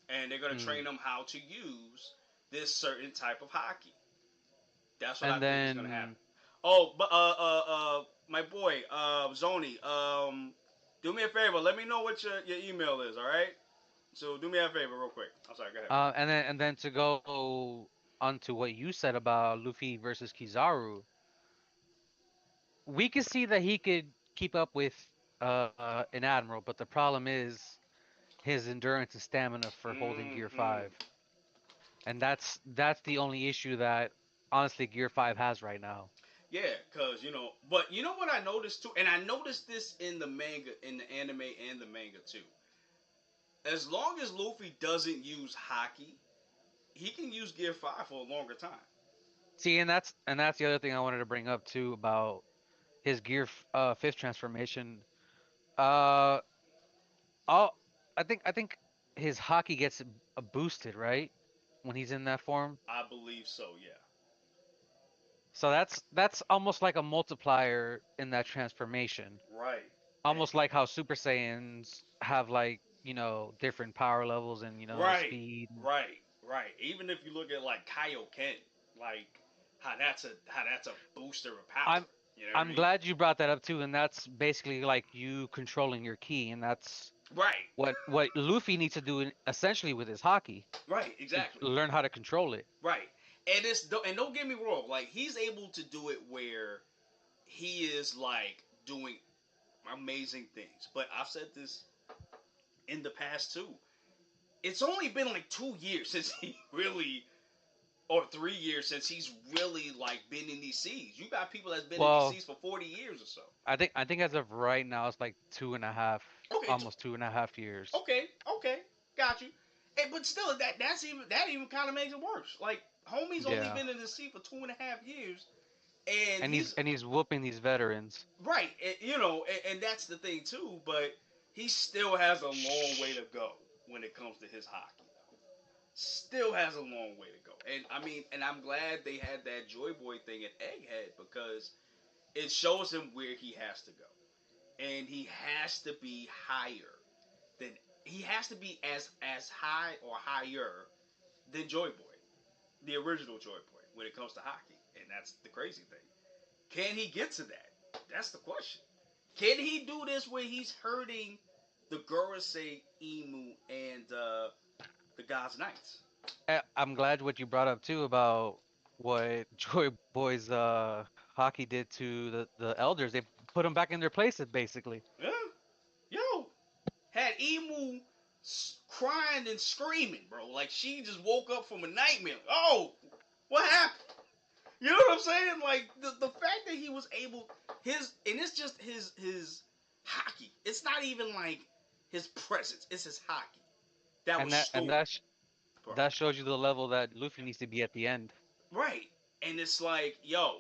and they're gonna train Mm. them how to use this certain type of hockey. That's what I And think is gonna happen. then Oh, but my boy, Zoni, do me a favor. Let me know what your email is. All right. So do me a favor, real quick. I'm sorry. Go ahead, bro. and then to go onto what you said about Luffy versus Kizaru, we could see that he could keep up with an admiral, but the problem is his endurance and stamina for holding Gear Mm-hmm. 5. And that's the only issue that honestly Gear 5 has right now. Yeah, cause but you know what I noticed too, and I noticed this in the manga, in the anime and the manga too. As long as Luffy doesn't use haki, he can use Gear 5 for a longer time. See, and that's the other thing I wanted to bring up too about his fifth transformation. Uh I'll, I think his hockey gets a boosted, right? When he's in that form. I believe so. Yeah. So that's almost like a multiplier in that transformation. Right. Almost like how Super Saiyans have like, different power levels and, Right. speed. Right. Right. Even if you look at like Kaioken, like how that's a booster of power. I'm You know what I I'm mean? glad you brought that up too, and that's basically like you controlling your key, and that's Right. what Luffy needs to do essentially with his hockey, Right. to Exactly. learn how to control it. Right. And don't get me wrong, like he's able to do it where he is like doing amazing things. But I've said this in the past too. It's only been like 2 years since he really, or 3 years since he's really like been in these seas. You got people that's been in these Well, seas for 40 years or so. I think as of right now it's like 2.5, Okay, almost 2.5 years. okay, okay, got you. But still, that even kind of makes it worse. Like homie's only Yeah, been in the sea for 2.5 years, and and he's he's and he's whooping these veterans. right. And that's the thing too. But he still has a long way Shh. to go when it comes to his hockey. Still has a long way to go. And I mean, and I'm glad they had that Joy Boy thing at Egghead because it shows him where he has to go. And he has to be higher than he has to be as high or higher than Joy Boy, the original Joy Boy, when it comes to hockey. And that's the crazy thing. Can he get to that? That's the question. Can he do this where he's hurting the Gorosei, Emu, and the God's Knights? I'm glad what you brought up too about what Joy Boy's hockey did to the elders. They put them back in their places basically. Yeah. Yo, had Emu crying and screaming, bro. Like she just woke up from a nightmare. Oh, what happened? You know what I'm saying? Like the fact that he was able and it's just his hockey. It's not even like his presence. It's his hockey that was And that and stored, that sh- bro. that shows you the level that Luffy needs to be at the end. Right. And it's like, yo,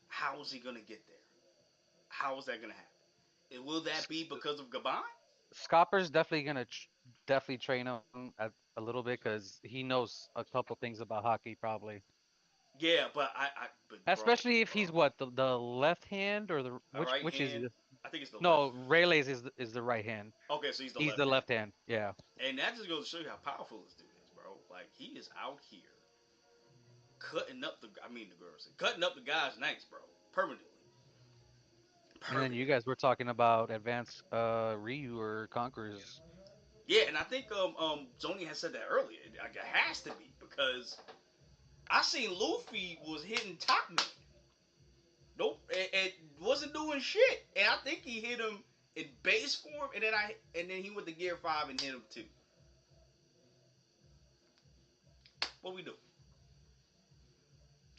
how is he gonna get there? How is that gonna happen? And will that be because of Gabon? Scopper's definitely gonna definitely train him a little bit because he knows a couple things about hockey probably. Yeah, but Especially if bro. he's what the left hand or the A right which is hand. he? I think it's the left. No, Rayleigh's is the right hand. Okay, so he's the He's left the hand. left hand. Yeah. And that just goes to show you how powerful this dude is, bro. Like he is out here cutting up the girls, cutting up the guys' nights, bro, permanently, And then you permanently. guys were talking about advanced Ryu or Conquerors. Yeah, and I think Zoni has said that earlier. It has to be because I seen Luffy was hitting top man. Nope, and wasn't doing shit. And I think he hit him in base form, and then he went to Gear 5 and hit him too. What we do?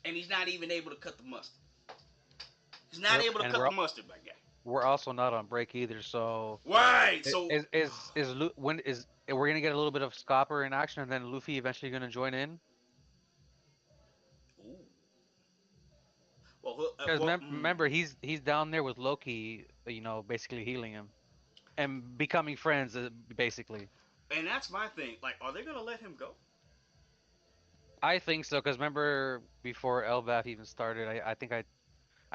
And he's not even able to cut the mustard. He's not We're able to and cut we're the mustard, my guy. we're also not on break either. So Right. So, when is we're gonna get a little bit of Scopper in action, and then Luffy eventually gonna join in? ooh. Well, Because remember he's down there with Loki, basically healing him. and becoming friends, basically. And that's my thing. Like, are they gonna let him go? I think so because remember before Elbaf even started, I think I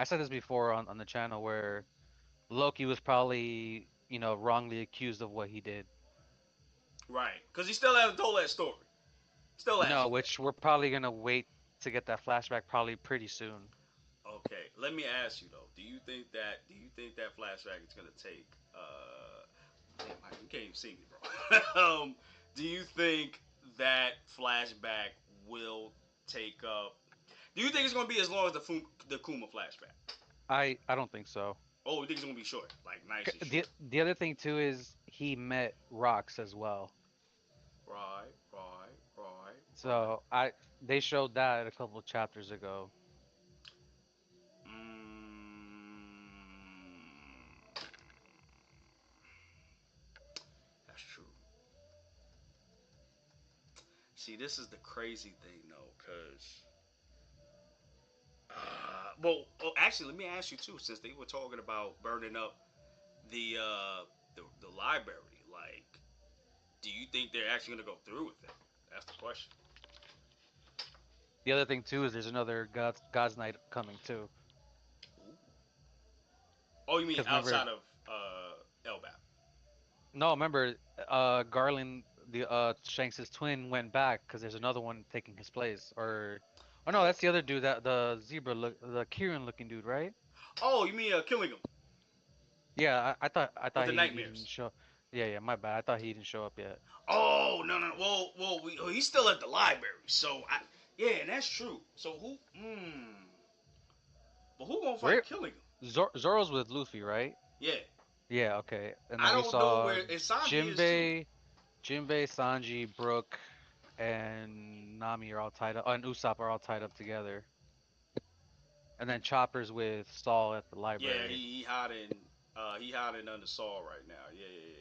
said this before on the channel where Loki was probably wrongly accused of what he did. Right. Because he still hasn't told that story. Still No, hasn't. which we're probably gonna wait to get that flashback probably pretty soon. Okay. Let me ask you though. Do you think that flashback is gonna take? Damn, you can't even see me, bro. Do you think that flashback will take up? Do you think it's gonna be as long as the Kuma flashback? I don't think so. Oh, you think it's gonna be short, like nice and The short? the other thing too is he met Rocks as well. Right, right, right, right. So I they showed that a couple of chapters ago. Mm, that's true. See, this is the crazy thing, though, because actually, let me ask you too, since they were talking about burning up the library. Like, do you think they're actually gonna go through with it? That's the question. The other thing too is there's another God's Night coming too. Ooh. Oh, you mean Because remember, outside of Elbap? no, remember, Garland, the Shanks' twin, went back because there's another one taking his place. Or, oh no, Oh, that's the other dude, that the zebra look, the Kieran looking dude, right? oh, you mean killing him Yeah, I thought with the he didn't nightmares? show. Yeah, yeah, my bad. I thought he didn't show up yet. Oh no no. He's still at the library. Yeah, and that's true. So who? But who gonna fight Where killing him? Zoro's with Luffy, right? Yeah, Yeah, okay. And I then we don't know saw where and Sanji is too. Jinbei, Sanji, Brook, and Nami are all tied up, and Usopp are all tied up together. And then Chopper's with Saul at the Yeah, library. he hiding under Saul right now. Yeah, yeah, yeah, yeah,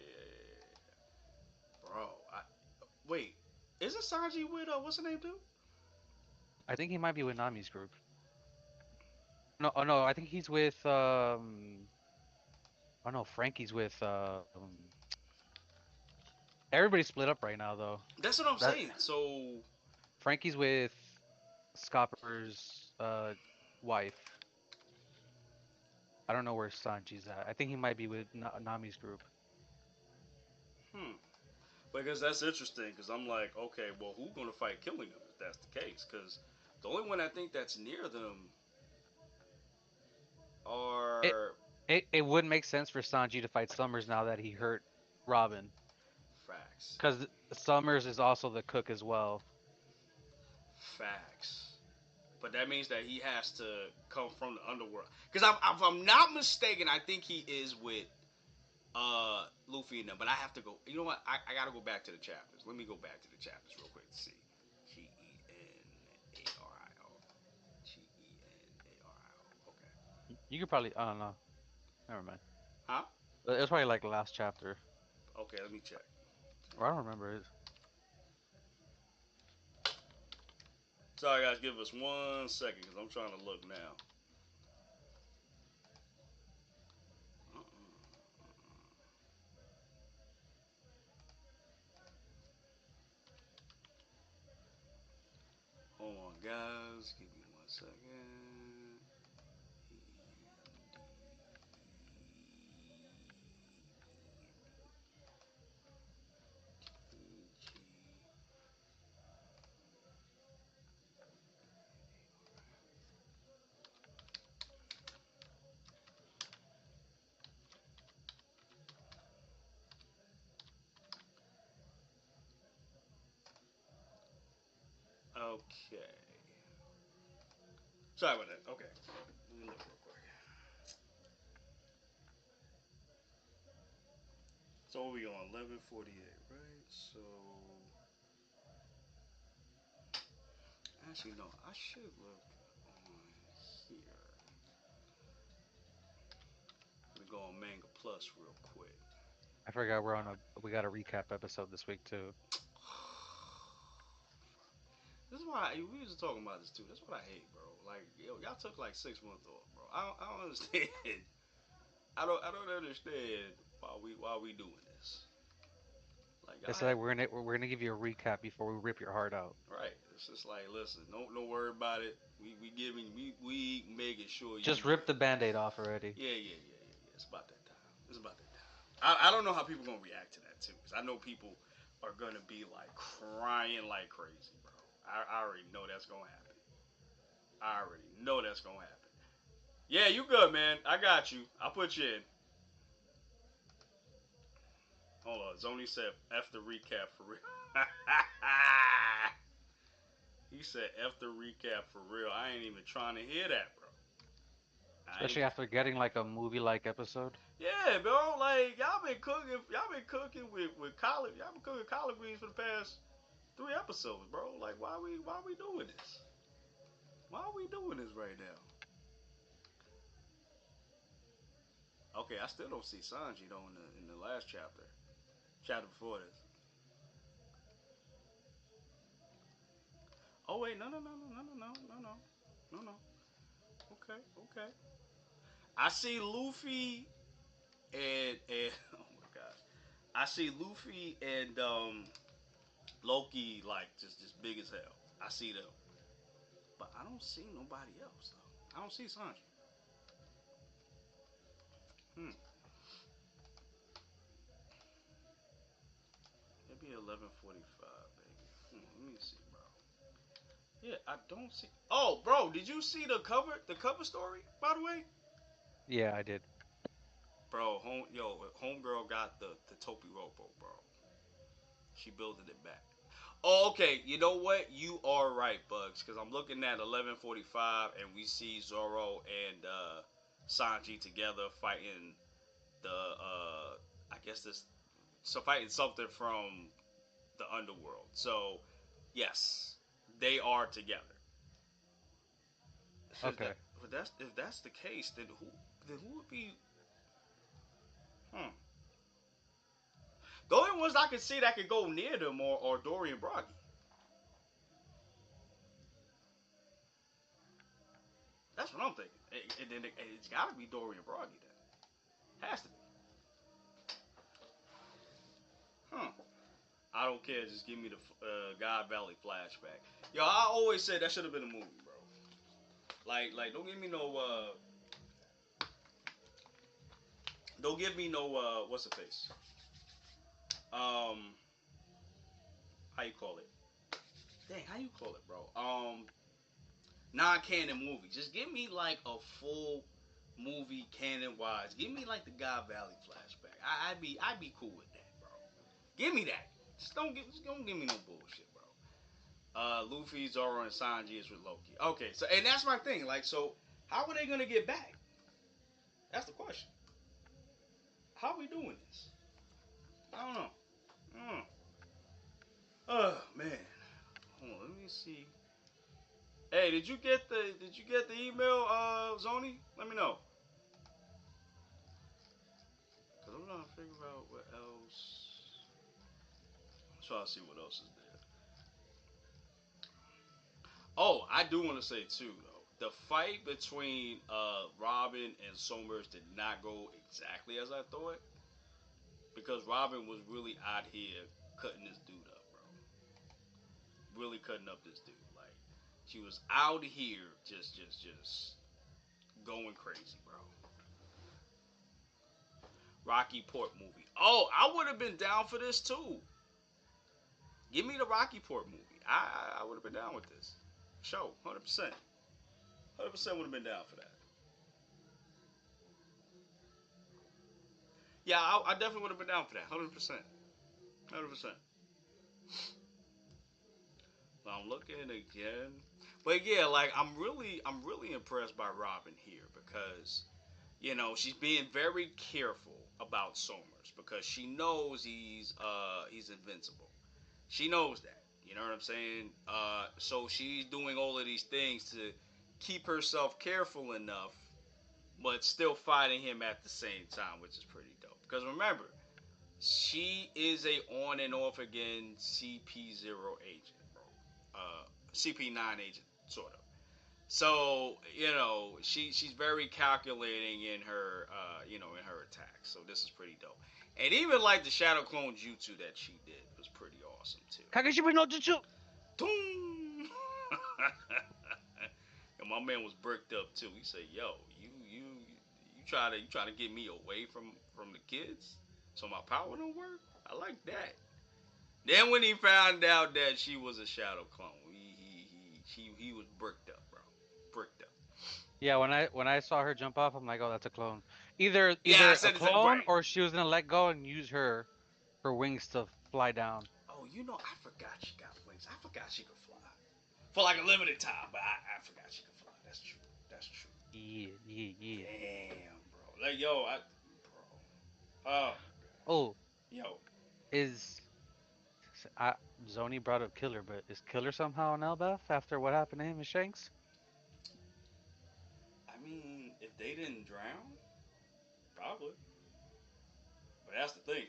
yeah. Bro. Wait, isn't Sanji with what's the name dude? I think he might be with Nami's group. No, oh no, I think he's with oh no, Frankie's with everybody's split up right now though. That's what I'm That saying. So Frankie's with Scopper's wife. I don't know where Sanji's at. I think he might be with Nami's group. hmm. Because that's interesting. Because I'm like, okay, well, who's gonna fight killing him if that's the case? Because the only one I think that's near them It are it would make sense for Sanji to fight Summers now that he hurt Robin, facts. because Summers is also the cook as well. Facts. But that means that he has to come from the underworld. Because if I'm not mistaken, I think he is with Luffy and them. But I have to go. You know what? I gotta go back to the chapters. Let me go back to the chapters real quick to see. Genaro. Genaro. Okay. You could probably, I don't know. Never mind. Huh? It was probably like the last chapter, Okay. Let me check. or I don't remember it. Sorry, guys. Give us 1 second because I'm trying to look now. Hold on, guys. Give me 1 second. Okay. Sorry about that. Okay. Let me look real quick. So we on 11:48, right? So actually no, I should look on here. Let me go on Manga Plus real quick. I forgot we got a recap episode this week too. This is why we was talking about this too. That's what I hate, bro. Like, yo, y'all took like 6 months off, bro. I don't understand. I don't understand why we doing this. Like They y'all said had like, we're gonna give you a recap before we rip your heart out. right. It's just like listen, don't worry about it. We making sure you Just rip the band-aid off already. yeah. It's about that time. It's about that time. I don't know how people gonna react to that too, because I know people are gonna be like crying like crazy, bro. I already know that's gonna happen. I already know that's gonna happen. Yeah, you good, man. I got you. I'll put you in. Hold on. Zoni said F the recap for real. He said F the recap for real. I ain't even trying to hear that, bro. I ain't. Especially after getting like a movie-like episode. Yeah, bro. Like y'all been cooking. Y'all been cooking with collard. Y'all been cooking collard greens for the past 3 episodes, bro. Like why we doing this? Why are we doing this right now? Okay, I still don't see Sanji though in the last chapter. Chapter before this. Oh wait, no. Okay, okay. I see Luffy and oh my god, I see Luffy and Loki like just big as hell. I see them, but I don't see nobody else though. I don't see Sanji. Hmm. Maybe 11:45, baby. Let me see, bro. Yeah, I don't see. Oh, bro, did you see the cover? The cover story, by the way. Yeah, I did. Bro, homegirl got the Topi Ropo, bro. She building it back. Oh, okay. You know what? You are right, Bugs. Because I'm looking at 11:45, and we see Zoro and Sanji together fighting the I guess this so fighting something from the underworld. So yes, they are together. So Okay. if that's the case, then who would be? Hmm. The only ones I could see that could go near them are Dory and Broggy. That's what I'm thinking. And then it's got to be Dory and Broggy then. Has to be. Huh. I don't care. Just give me the God Valley flashback. Yo, I always said that should have been a movie, bro. Like, don't give me no, what's the face? Um, how you call it? Dang, how you call it, bro? Non-canon movie. Just give me like a full movie canon wise. Give me like the God Valley flashback. I'd be cool with that, bro. Give me that. Just don't give me no bullshit, bro. Luffy, Zoro, and Sanji is with Loki. Okay, so and that's my thing. Like, so how are they gonna get back? That's the question. How are we doing this? I don't know. Mm. Oh man. Hold on, let me see. Hey, did you get the email, Zoni? Let me know. Cause I'm trying to figure out what else. I'm trying to see what else is there. Oh, I do want to say too though. The fight between Robin and Somers did not go exactly as I thought. Because Robin was really out here cutting this dude up, bro. Really cutting up this dude. Like she was out here just going crazy, bro. Rocky Port movie. Oh, I would have been down for this too. Give me the Rocky Port movie. I would have been down with this. Show 100%. 100% would have been down for that. Yeah, I definitely would have been down for that. 100%. 100%. So I'm looking again. But yeah, like I'm really impressed by Robin here because she's being very careful about Somers because she knows he's invincible. She knows that. You know what I'm saying? So she's doing all of these things to keep herself careful enough, but still fighting him at the same time, which is pretty dope. Because remember, she is a on and off again CP0 agent, bro. CP9 agent, sort of. So she's very calculating in her in her attacks. So this is pretty dope. And even like the shadow clone jutsu that she did was pretty awesome too. Kageshiba no Jutsu. Doom. And my man was bricked up too. He said, "Yo, you try to get me away from the kids, so my power don't work. I like that." Then when he found out that she was a shadow clone, he was bricked up, bro. Bricked up. Yeah, when I saw her jump off, I'm like, oh, that's a clone. Yeah, I Either a said it's clone right. or she was gonna let go and use her wings to fly down. Oh, I forgot she got wings. I forgot she could fly for like a limited time, but I forgot she could fly. That's true. That's true. Yeah, yeah, yeah. Damn, bro. Like, bro. Oh, Oh, yo. is I Zoni brought up Killer, but is Killer somehow an Elbaf after what happened to him and Shanks? I mean, if they didn't drown, probably. But that's the thing.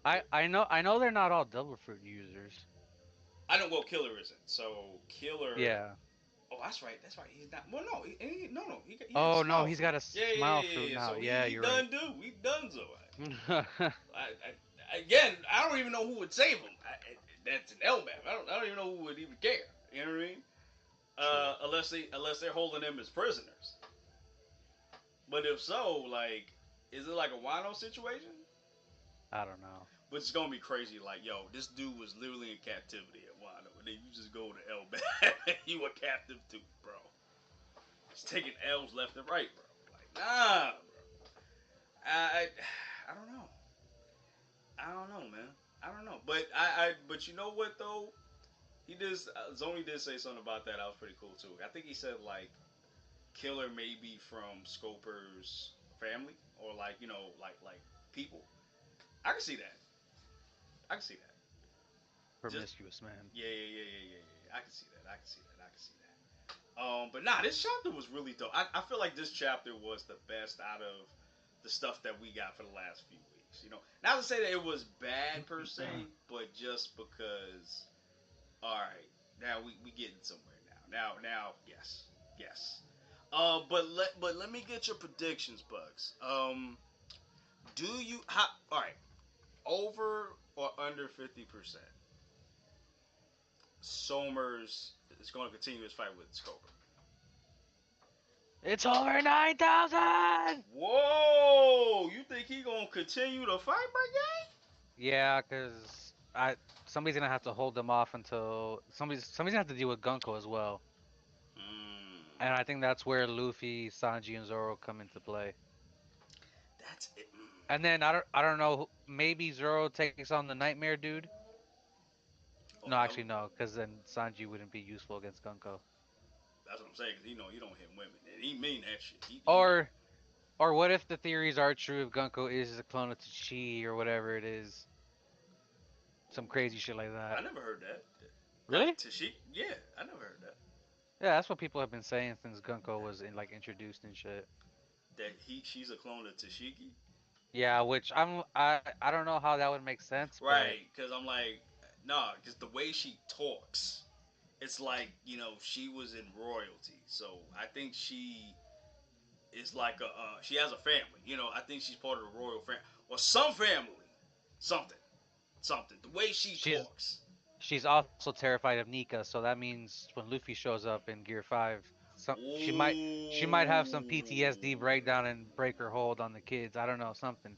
Like, I know they're not all double fruit users. I know what Killer isn't. So Killer. Yeah. Oh, that's right. That's right. He's not. Well, no. No. He has a Oh no, smile he's fruit. got a Yeah, smile fruit now. So Yeah, he you're right. done do. He done so. Again, I don't even know who would save him. That's an LMAP. I don't even know who would even care. You know what I mean? True. Unless they're holding them as prisoners. But if so, like, is it like a Wano situation? I don't know. But it's gonna be crazy. Like, yo, this dude was literally in captivity at Wano, and then you just go to LMAP. You were captive too, bro. He's taking L's left and right, bro. Like, nah, bro. I don't know. I don't know, man. I don't know. But you know what though? He did. Zoni did say something about that. That was pretty cool too. I think he said like Killer may be from Scoper's family or like like people. I can see that. I can see that. Just Promiscuous man. yeah. I can see that. I can see that. I can see that. But nah, this chapter was really dope. I feel like this chapter was the best out of the stuff that we got for the last few weeks. Not to say that it was bad per se, but just because. All right, now we getting somewhere now, yes, yes. But let me get your predictions, Bugs. Do you all right? Over or under 50%? Somers is going to continue his fight with Scoper. It's over 9,000. Whoa! You think he gonna continue to fight, my guy? Yeah, cause somebody's gonna have to hold them off until somebody's gonna have to deal with Gunko as well. Mm, And I think that's where Luffy, Sanji, and Zoro come into play. that's it. And then I don't know, maybe Zoro takes on the Nightmare dude. Oh, No, actually no, because then Sanji wouldn't be useful against Gunko. that's what I'm saying. Cause he don't hit women, and he mean that shit. He know. Or or what if the theories are true? If Gunko is a clone of Chi or whatever it is, some crazy shit like I that. never heard that. Like Really? Tashik? Yeah, I never heard that. Yeah, that's what people have been saying since Gunko was like introduced and shit. That she's a clone of Tashiki. Yeah, which I don't know how that would make sense, but Right, because I'm like, nah, because the way she talks, it's like, she was in royalty. So I think she is like she has a family. I think she's part of the royal family. Or some family. Something. Something. The way she she's talks. she's also terrified of Nika, so that means when Luffy shows up in Gear 5, she might have some Ooh. PTSD breakdown and break her hold on the kids. I don't know, something.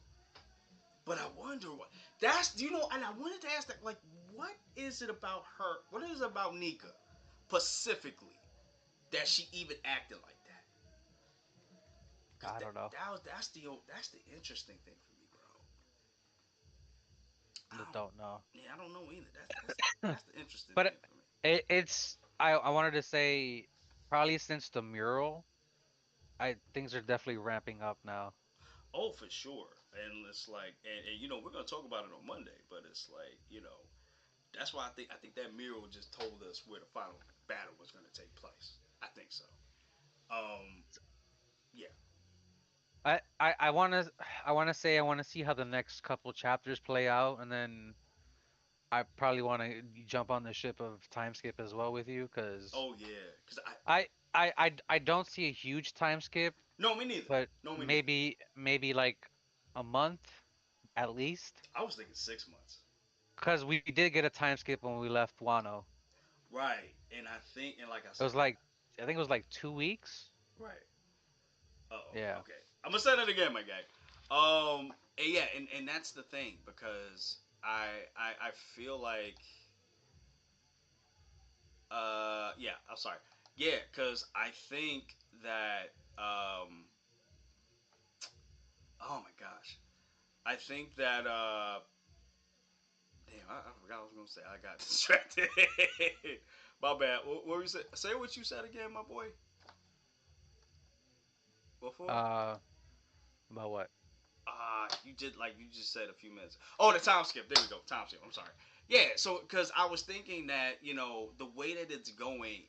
But I wonder and I wanted to ask that, like, what is it about her? What is it about Nika, specifically, that she even acted like that? Because I don't know. that's the interesting thing for me, bro. I don't, Don't know. yeah, I don't know either. That's the interesting But thing for me. it's I wanted to say probably since the mural, I things are definitely ramping up now. Oh, for sure. And it's like, and we're gonna talk about it on Monday, but it's like, that's why I think that mural just told us where the final battle was gonna take place. I think so. Um, yeah. I want to I want to see how the next couple chapters play out, and then I probably want to jump on the ship of time skip as well with you, because Oh yeah. Cause I I don't see a huge time skip, No, me neither. but No, me neither. maybe like a month at least. I was thinking 6 months. Cause we did get a time skip when we left Wano. Right, and I think, and like I It said, was like I think it was like 2 weeks. right. Oh, Yeah. okay. I'm gonna say that again, my guy. And yeah, and that's the thing because I feel like yeah, I'm sorry. Yeah, because I think that oh my gosh, I think that damn, I forgot what I was gonna say. I got distracted. My bad. What were you say? Say what you said again, my boy. Before. Uh, about what? You did like you just said a few minutes. Oh, the time skip. There we go. Time skip. I'm sorry. Yeah. So, because I was thinking that the way that it's going,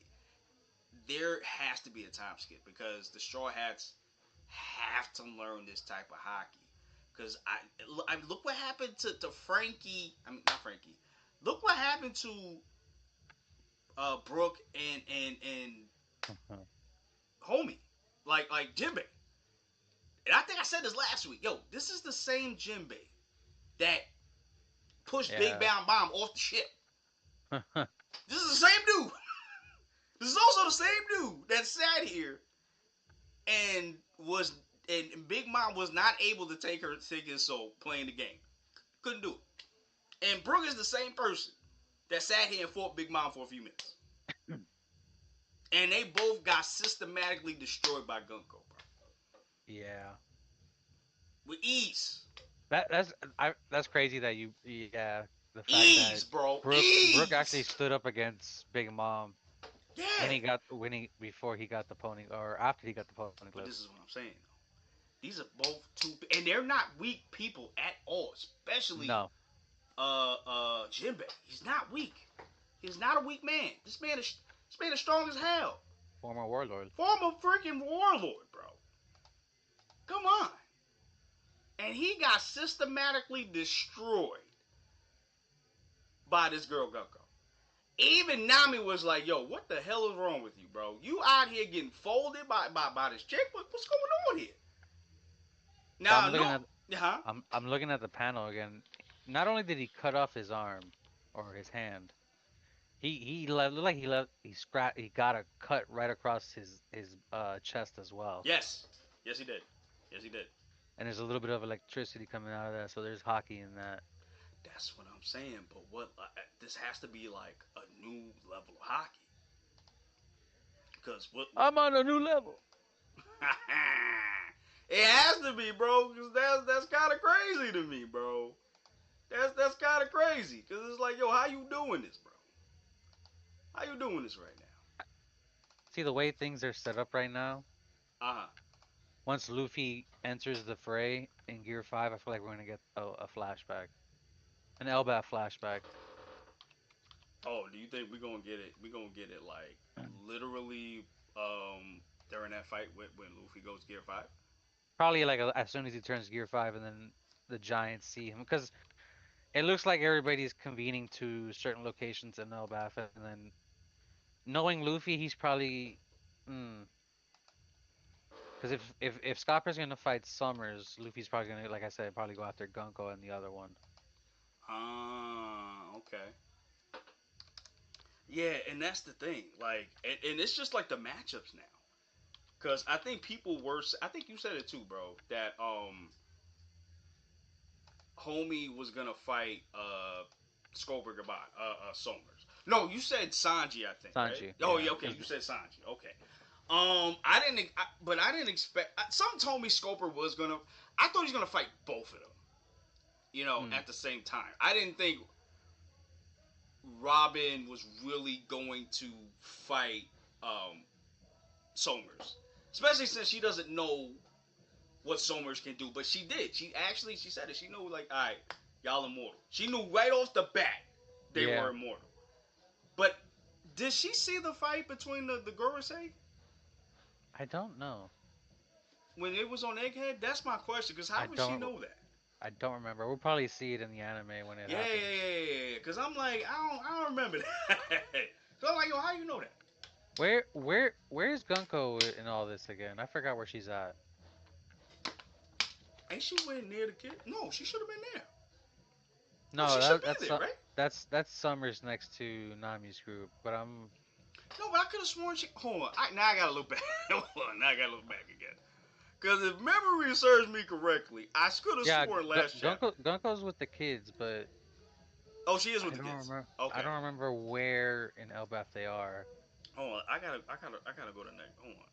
there has to be a time skip because the Straw Hats have to learn this type of hockey. Because I look what happened to Frankie. I mean, not Frankie. Look what happened to Brooke and homie, like Jinbei. And I think I said this last week. Yo, this is the same Jinbei that pushed Big Yeah. Bang Bomb off the ship. This is the same dude. This is also the same dude that sat here and was and Big Mom was not able to take his soul playing the game. Couldn't do it. And Brooke is the same person that sat here and fought Big Mom for a few minutes. And they both got systematically destroyed by Gunko, bro. Yeah. With ease. That's crazy that you yeah, the fact that Ease, bro. Brooke actually Ease. stood up against Big Mom Yeah. when he before he got the pony or after he got the pony But clip. this is what I'm saying. These are both two, and they're not weak people at all. Especially No, Jinbei. He's not weak. He's not a weak man. This man is strong as hell. former warlord. Former freaking warlord, bro. Come on. And he got systematically destroyed by this girl Gunko. Even Nami was like, "Yo, what the hell is wrong with you, bro? You out here getting folded by this chick? What's going on here?" So Now, no, huh? I'm looking at the panel again. Not only did he cut off his arm or his hand, looked like he got a cut right across his chest as well. Yes, yes, he did. Yes, he did. And there's a little bit of electricity coming out of that, so there's hockey in that. That's what I'm saying. But what this has to be like a new level of hockey. Because what I'm on a new level. it has to be, bro. Because that's kind of crazy to me, bro. That's kind of crazy. Because it's like, yo, how you doing this, bro? How you doing this right See the way things are set up right now. now? Uh huh. Once Luffy enters the fray in Gear 5, I feel like we're gonna get a flashback, an Elbaf flashback. Oh, do you think we're gonna get it? We're gonna get it like literally during that fight when Luffy goes Gear 5? Probably like as soon as he turns Gear 5, and then the Giants see him, because it looks like everybody's convening to certain locations in Elbaf, and then knowing Luffy, he's probably, because if Scopper's gonna fight Summers, Luffy's probably gonna, like I said, probably go after Gunko and the other one. Ah, okay. Yeah, and that's the thing. Like, and it's just like the matchups now. Cause I think people were. I think you said it too, bro. That homie was gonna fight Scoper goodbye. Somers. No, you said Sanji. I think right. Sanji, Oh yeah, yeah, okay. because You said Sanji. Okay. But I didn't expect. Some told me Scoper was gonna. I thought he was gonna fight both of them. At the same time. I didn't think Robin was really going to fight um, Somers, especially since she doesn't know what Somers can do. But she did. She said it. She knew like, all right, y'all immortal. She knew right off the bat they yeah, were immortal. But did she see the fight between the Gorosei I don't know. when it was on Egghead? That's my question. Because I how would she don't know that? I don't remember. We'll probably see it in the anime when it Yeah, happens. yeah, yeah, yeah. Because I'm like, I don't remember that. So I'm like, yo, how you know that? Where's Gunko in all this again? I forgot where she's at. Ain't she went near the kid? No, she should have been there. No, No, she should that's be there, right? that's Summers next to Nami's group, but I'm No, but I could have sworn she. Hold on. Now I gotta look back. Hold on. Now I gotta look back again. Because if memory serves me correctly, I could have yeah, sworn last chapter. Gunko's with the kids, but Oh, she is with I the don't kids. remember I Okay. don't remember where in Elbaf they are. Hold on. I gotta go to next. Hold on.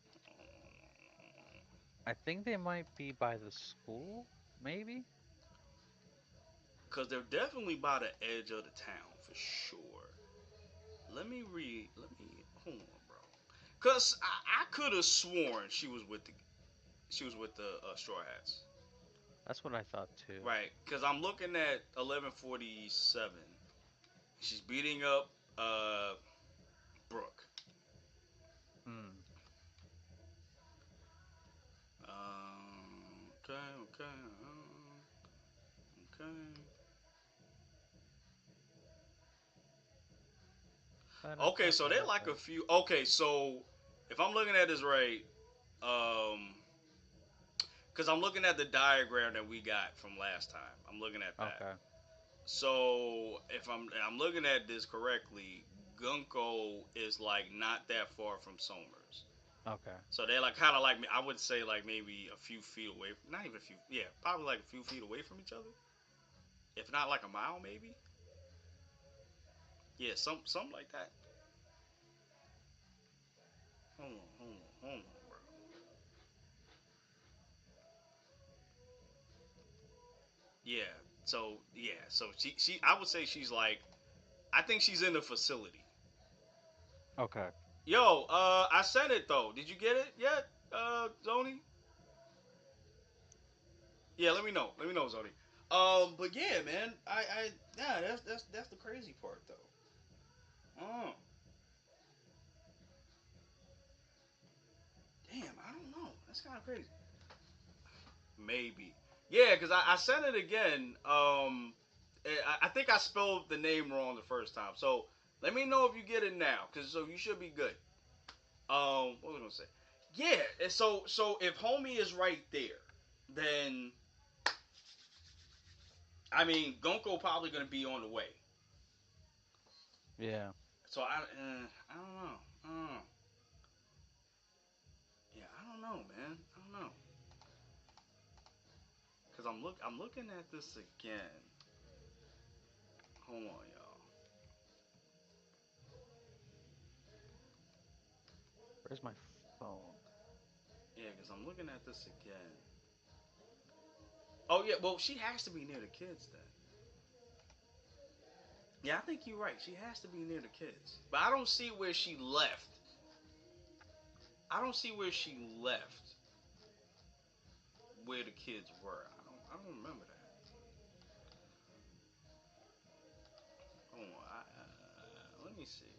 I think they might be by the school, maybe? Because they're definitely by the edge of the town for sure. Let me read. Let me. Hold on, bro. Cause I could have sworn she was with the Straw Hats. That's what I thought too. Right. Cause I'm looking at 1147. She's beating up Brooke. Hmm. Okay. Okay. Okay. So they're like a Ba-da-ba-ba-da-ba. few. Okay. So if I'm looking at this right, um, because I'm looking at the diagram that we got from last time. I'm looking at that. Okay. So if I'm looking at this correctly, Gunko is like not that far from Somers. Okay. So they're like kind of like I would say like maybe a few feet away. Not even a few. Yeah, probably like a few feet away from each other. If not like a mile maybe. Yeah, something like that. Hold on, bro. Yeah. So she I would say she's like I think she's in the facility. Okay. Yo, I sent it though. Did you get it yet, Zoni? Yeah, let me know. Let me know, Zodi. But yeah, man, yeah, that's the crazy part though. Oh, damn, I don't know. That's kind of crazy. Maybe. Yeah, because I sent it again. I think I spelled the name wrong the first time. So let me know if you get it now, because so you should be good. What was I gonna say? Yeah, so if homie is right there, then I mean Gonko probably gonna be on the way. Yeah. So I don't know. Yeah, I don't know, man. I don't know. Cause I'm looking at this again. Hold on, y'all. Where's my phone? Yeah, cause I'm looking at this again. Oh yeah, well she has to be near the kids then. Yeah, I think you're right. She has to be near the kids. But I don't see where she left. I don't see where she left. Where the kids were. I don't remember that. Hold on. Let me see.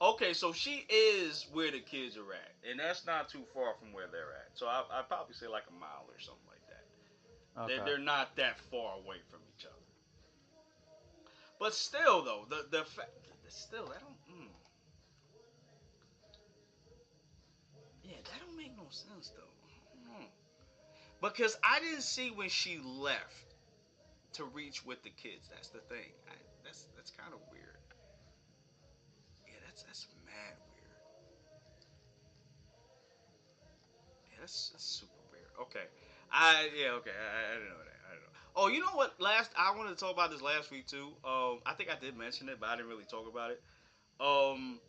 Okay, so she is where the kids are at, and that's not too far from where they're at. So I'd probably say like a mile or something like that. Okay. They're not that far away from each other. But still, though, the fact still that don't yeah that don't make no sense though. Because I didn't see when she left to reach with the kids. That's the thing. That's kind of weird. Yeah, that's mad weird. Yeah, that's super weird. Okay, okay. I didn't know that. I didn't know. Oh, you know what? Last I wanted to talk about this last week too. I think I did mention it, but I didn't really talk about it. Um,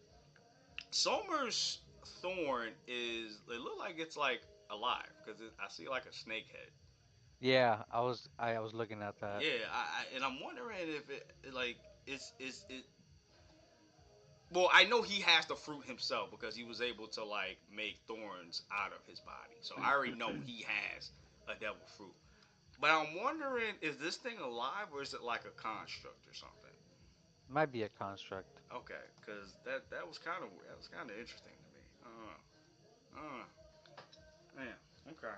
Somer's thorn is it look like it's like alive because I see like a snake head. Yeah, I was looking at that. Yeah, and I'm wondering if it like is it. Well, I know he has the fruit himself because he was able to like make thorns out of his body. So I already know he has a devil fruit. But I'm wondering, is this thing alive or is it like a construct or something? Might be a construct. Okay, because that was kind of interesting to me. Man, okay.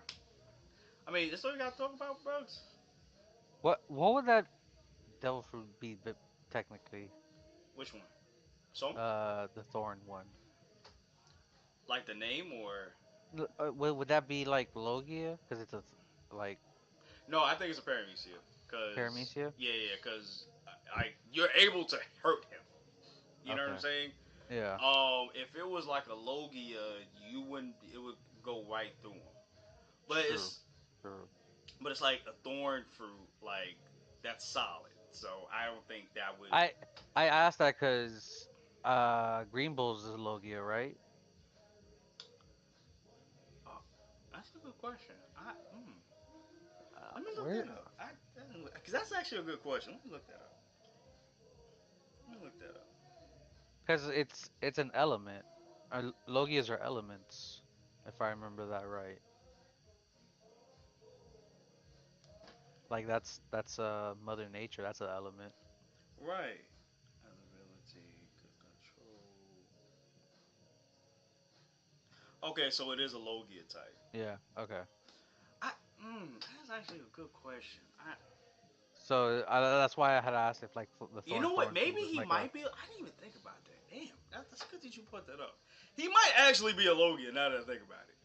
I mean, that's all you got to talk about, bugs. What would that devil fruit be? technically. Which one? So, The thorn one. like the name or Would that be like Logia? Because it's like no? I think it's a paramecia. Cause Paramecia? cause you're able to hurt him. You know what I'm Okay. saying? Yeah. If it was like a Logia, you wouldn't. It would go right through him. But True. it's True. like a thorn fruit. Like that's solid. So I don't think that would. I I asked that because Green Bulls is Logia, right? Uh, that's a good question. Let me look Where? that up. Because that's actually a good question. Let me look that up. Let me look that up. Because it's an element. Logias are elements, if I remember that right. Like that's Mother Nature. That's an element. Right. Ability, control. Okay, so it is a Logia type. Yeah. Okay. I, that's actually a good question. So that's why I had asked if like the You know what? thorn fruit Maybe was he like a, might be. I didn't even think about that. Damn, that's good that you put that up. He might actually be a Logia now that I think about it.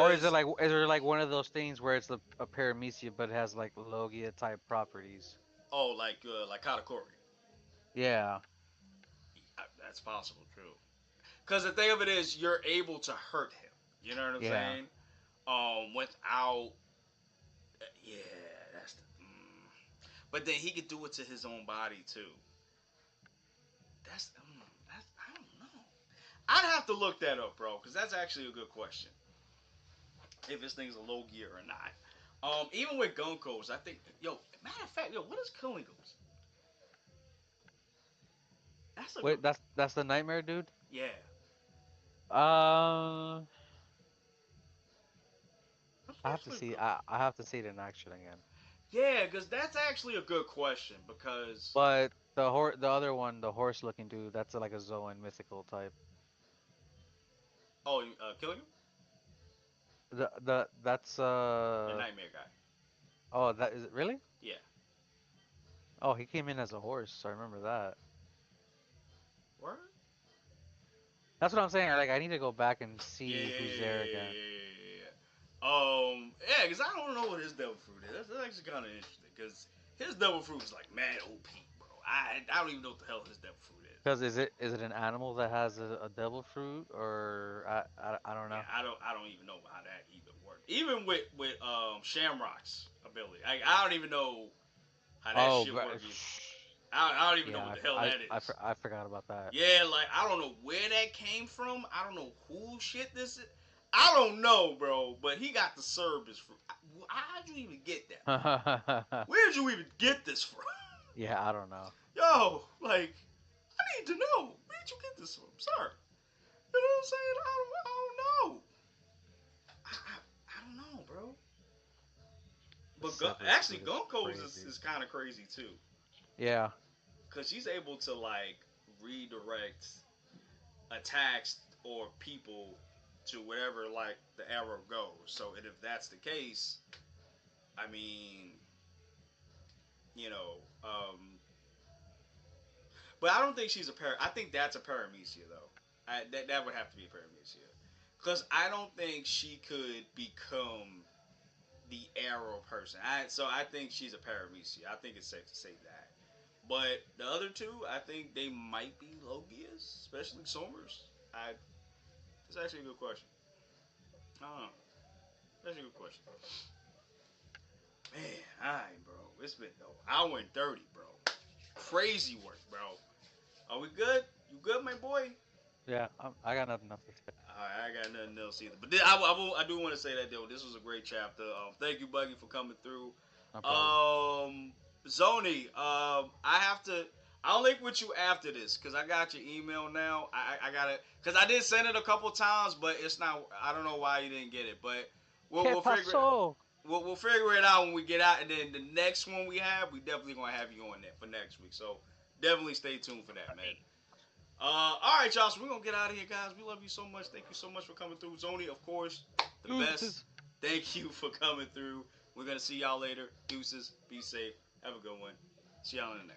or is it Cause like is there like one of those things where it's a paramecia but it has like Logia type properties? like katakuri. Yeah. That's possible, true. Because the thing of it is, you're able to hurt him. You know what I'm Yeah. saying? Without, yeah, that's the. But then he could do it to his own body too. That's I don't know. I'd have to look that up, bro, because that's actually a good question. If this thing's a low gear or not. Even with Gunkos, I think, matter of fact, what is killing goes? That's a good. Wait, that's the nightmare dude? Yeah, Uh, that's I have to actually a see good. I have to see it in action again. Yeah, because that's actually a good question because But the other one, the horse looking dude, that's like a Zoan mythical type. killing him, That's the nightmare guy. oh, that is it really? Yeah. Oh, he came in as a horse, so I remember that. Word? That's what I'm saying. Like I need to go back and Yeah, see yeah, who's yeah, there yeah, again. yeah, yeah, yeah. Yeah, because I don't know what his devil fruit is. That's actually kind of interesting because his devil fruit is like mad OP, bro. I don't even know what the hell his devil fruit is. Because is it an animal that has a devil fruit or I don't Yeah, know. I don't even know how that even works. Even with Shamrock's ability, I don't even know how that Oh, shit but works either. I don't even know yeah, what the hell that is. I forgot about that. Yeah, like I don't know where that came from. I don't know who shit this is. I don't know, bro. But he got the service from. How'd you even get that, bro? Where'd you even get this from? Yeah, I don't know. Yo, like I need to know. Where'd you get this from, sir? You know what I'm saying? I don't know. I don't know, bro. The But severed actually, fruit is Gunko's crazy. is kind of crazy too, Yeah. cause she's able to like redirect attacks or people to wherever like the arrow goes. So and if that's the case, I mean, you know, but I don't think she's a I think that's a paramecia though. That would have to be a paramecia, cause I don't think she could become the arrow person. So I think she's a paramecia. I think it's safe to say that. But the other two, I think they might be Logias, especially Somers. I. That's actually a good question. I don't know. That's a good question. Man, alright, bro. It's been though. Hour and 30, bro. Crazy work, bro. Are we good? You good, my boy? Yeah, I got nothing else to say. Alright, I got nothing else either. But I do want to say that though. This was a great chapter. Thank you, Buggy, for coming through. No problem. Um, Zoni, I have to. I'll link with you after this because I got your email now. I got it because I did send it a couple times, but it's not. I don't know why you didn't get it, but we'll ¿Qué we'll figure it. pasó? We'll figure it out when we get out, and then the next one we have, we definitely gonna have you on that for next week. So definitely stay tuned for that, man. All right, y'all. So we're gonna get out of here, guys. We love you so much. Thank you so much for coming through, Zoni. Of course, the best. Deuces. Thank you for coming through. We're gonna see y'all later. Deuces. Be safe. Have a good one. See y'all in the next.